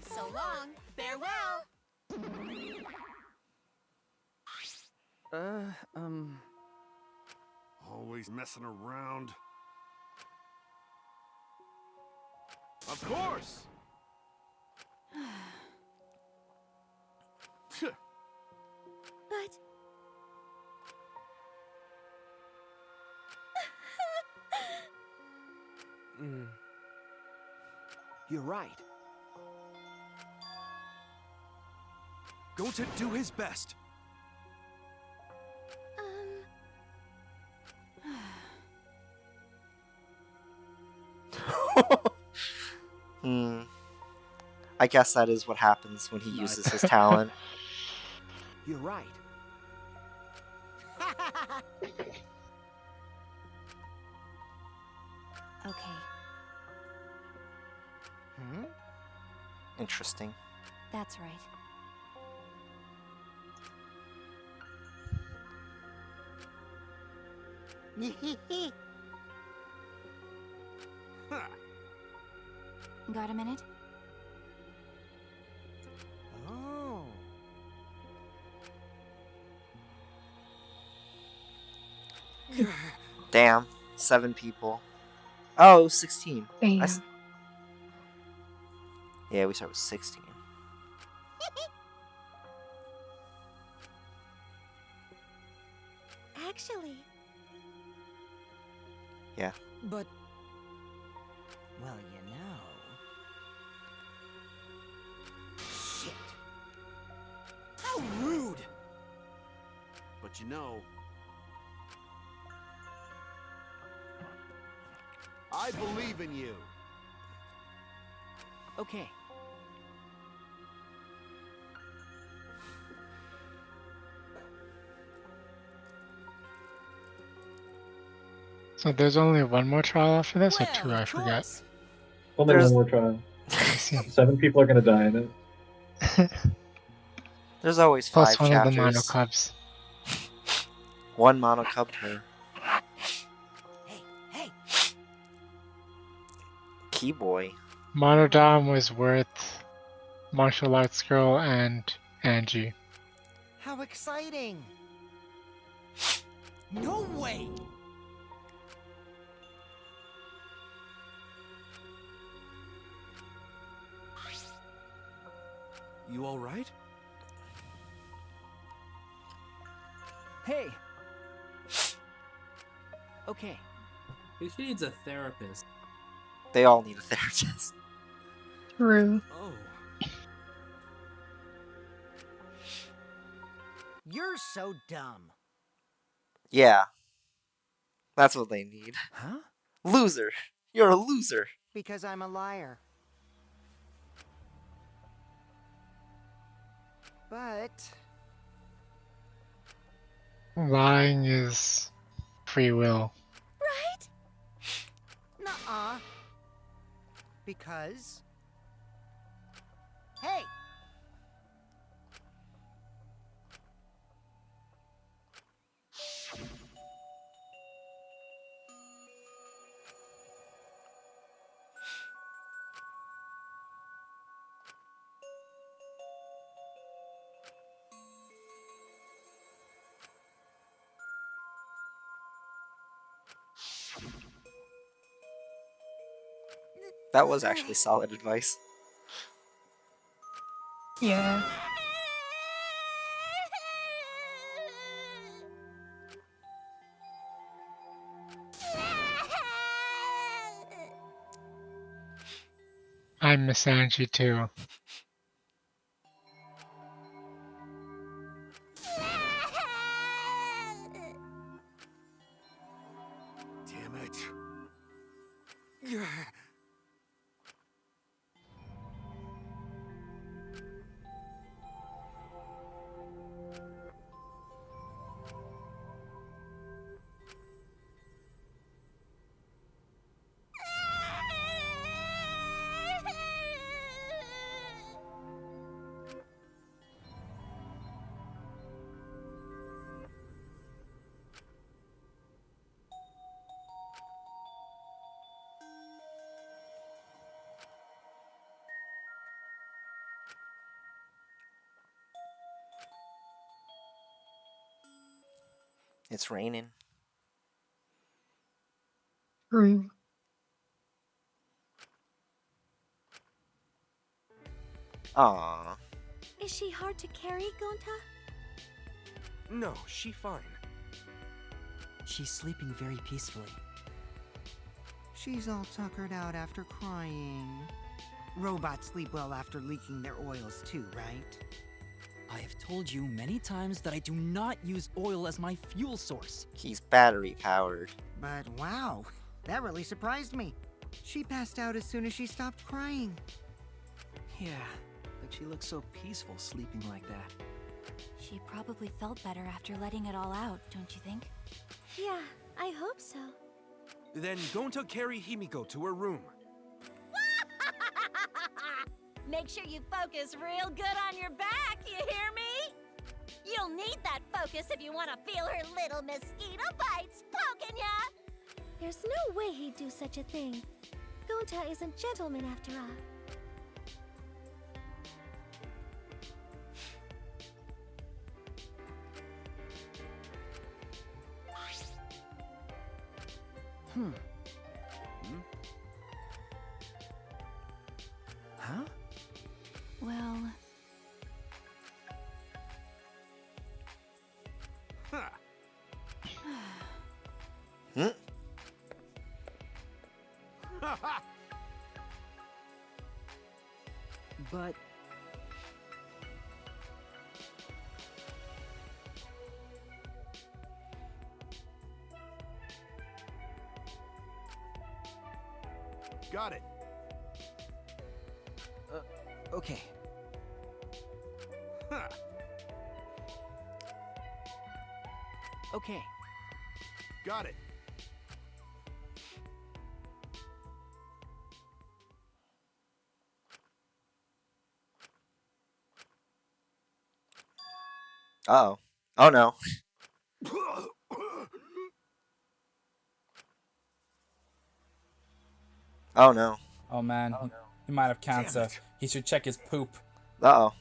So long. Farewell. Always messing around. Of course! But You're right. Going to do his best. I guess that is what happens when he uses his talent. You're right. Okay, Interesting. that's right. Got a minute? Oh. Damn. 7 people. Oh, it was 16. Damn. Yeah, we started with 16. actually, Yeah. But, well, you know. Shit. How rude! But you know, I believe in you. Okay. So there's only one more trial after this, or two? I forget. Only one more trial. 7 people are gonna die in it. There's always Plus 5 one chapters. of the mono cubs. One mono cub per. Hey! Key boy. Monodam was worth Martial Arts Girl and Angie. How exciting! No way! You alright? Hey! Okay. She needs a therapist. They all need a therapist. True. Oh. You're so dumb. Yeah. That's what they need. Huh? Loser. You're a loser. Because I'm a liar. But Lying is free will. right? Nuh-uh. Because hey, That was actually solid advice. Yeah. I miss Angie too. Damn it. It's raining. True. Aww. Is she hard to carry, Gonta? No, she fine. She's sleeping very peacefully. she's all tuckered out after crying. Robots sleep well after leaking their oils too, right? I have told you many times that I do not use oil as my fuel source. He's battery powered. But wow, that really surprised me. She passed out as soon as she stopped crying. Yeah, but she looks so peaceful sleeping like that. She probably felt better after letting it all out, don't you think? Yeah, I hope so. Then Gonta carry Himiko to her room. Make sure you focus real good on your back, you hear me? You'll need that focus if you want to feel her little mosquito bites poking ya! There's no way he'd do such a thing. Gonta is a gentleman after all. Huh? Well, Huh. Hmm? But Got it. okay. Huh. Okay. Got it. Uh-oh. Oh no. Oh no. Oh man, he might have cancer. He should check his poop. Uh-oh.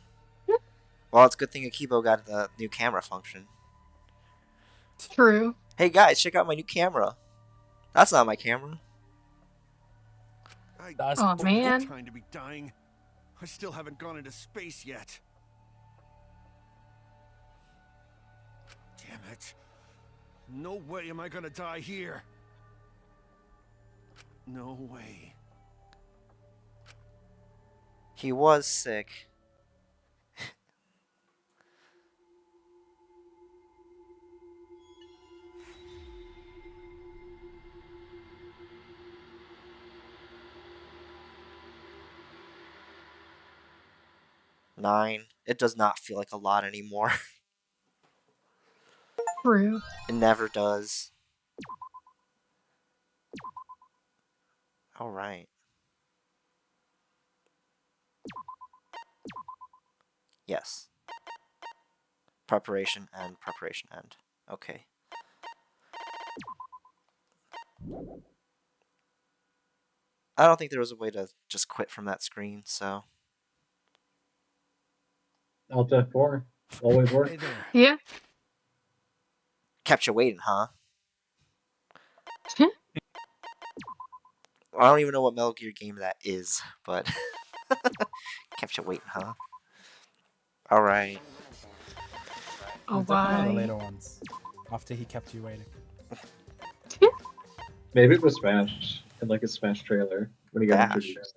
Well, it's a good thing Akibo got the new camera function. True. Hey guys, check out my new camera. That's not my camera. That's Oh man. Time to be dying. I still haven't gone into space yet. Damn it. No way am I gonna die here. No way. He was sick. 9. It does not feel like a lot anymore. True. It never does. All right. Yes. Preparation and preparation end. Okay. I don't think there was a way to just quit from that screen, so. Alt F4 always works. Yeah. Kept you waiting, huh? I don't even know what Metal Gear game that is, but kept you waiting, huh? All right. Oh, It's definitely one of the why? later ones. After he kept you waiting. Maybe it was Smash in like a Smash trailer when he got Bash. introduced.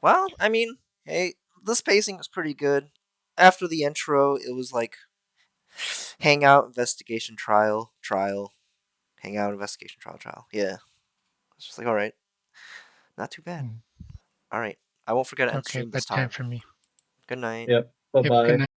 Well, I mean, hey, this pacing was pretty good. After the intro, it was like hangout, investigation, trial, hangout, investigation, trial. Yeah. It's just like, all right. Not too bad. All right. I won't forget to end Okay, stream this bedtime time. for me. Good night. Yep. Bye Yep, bye. good night.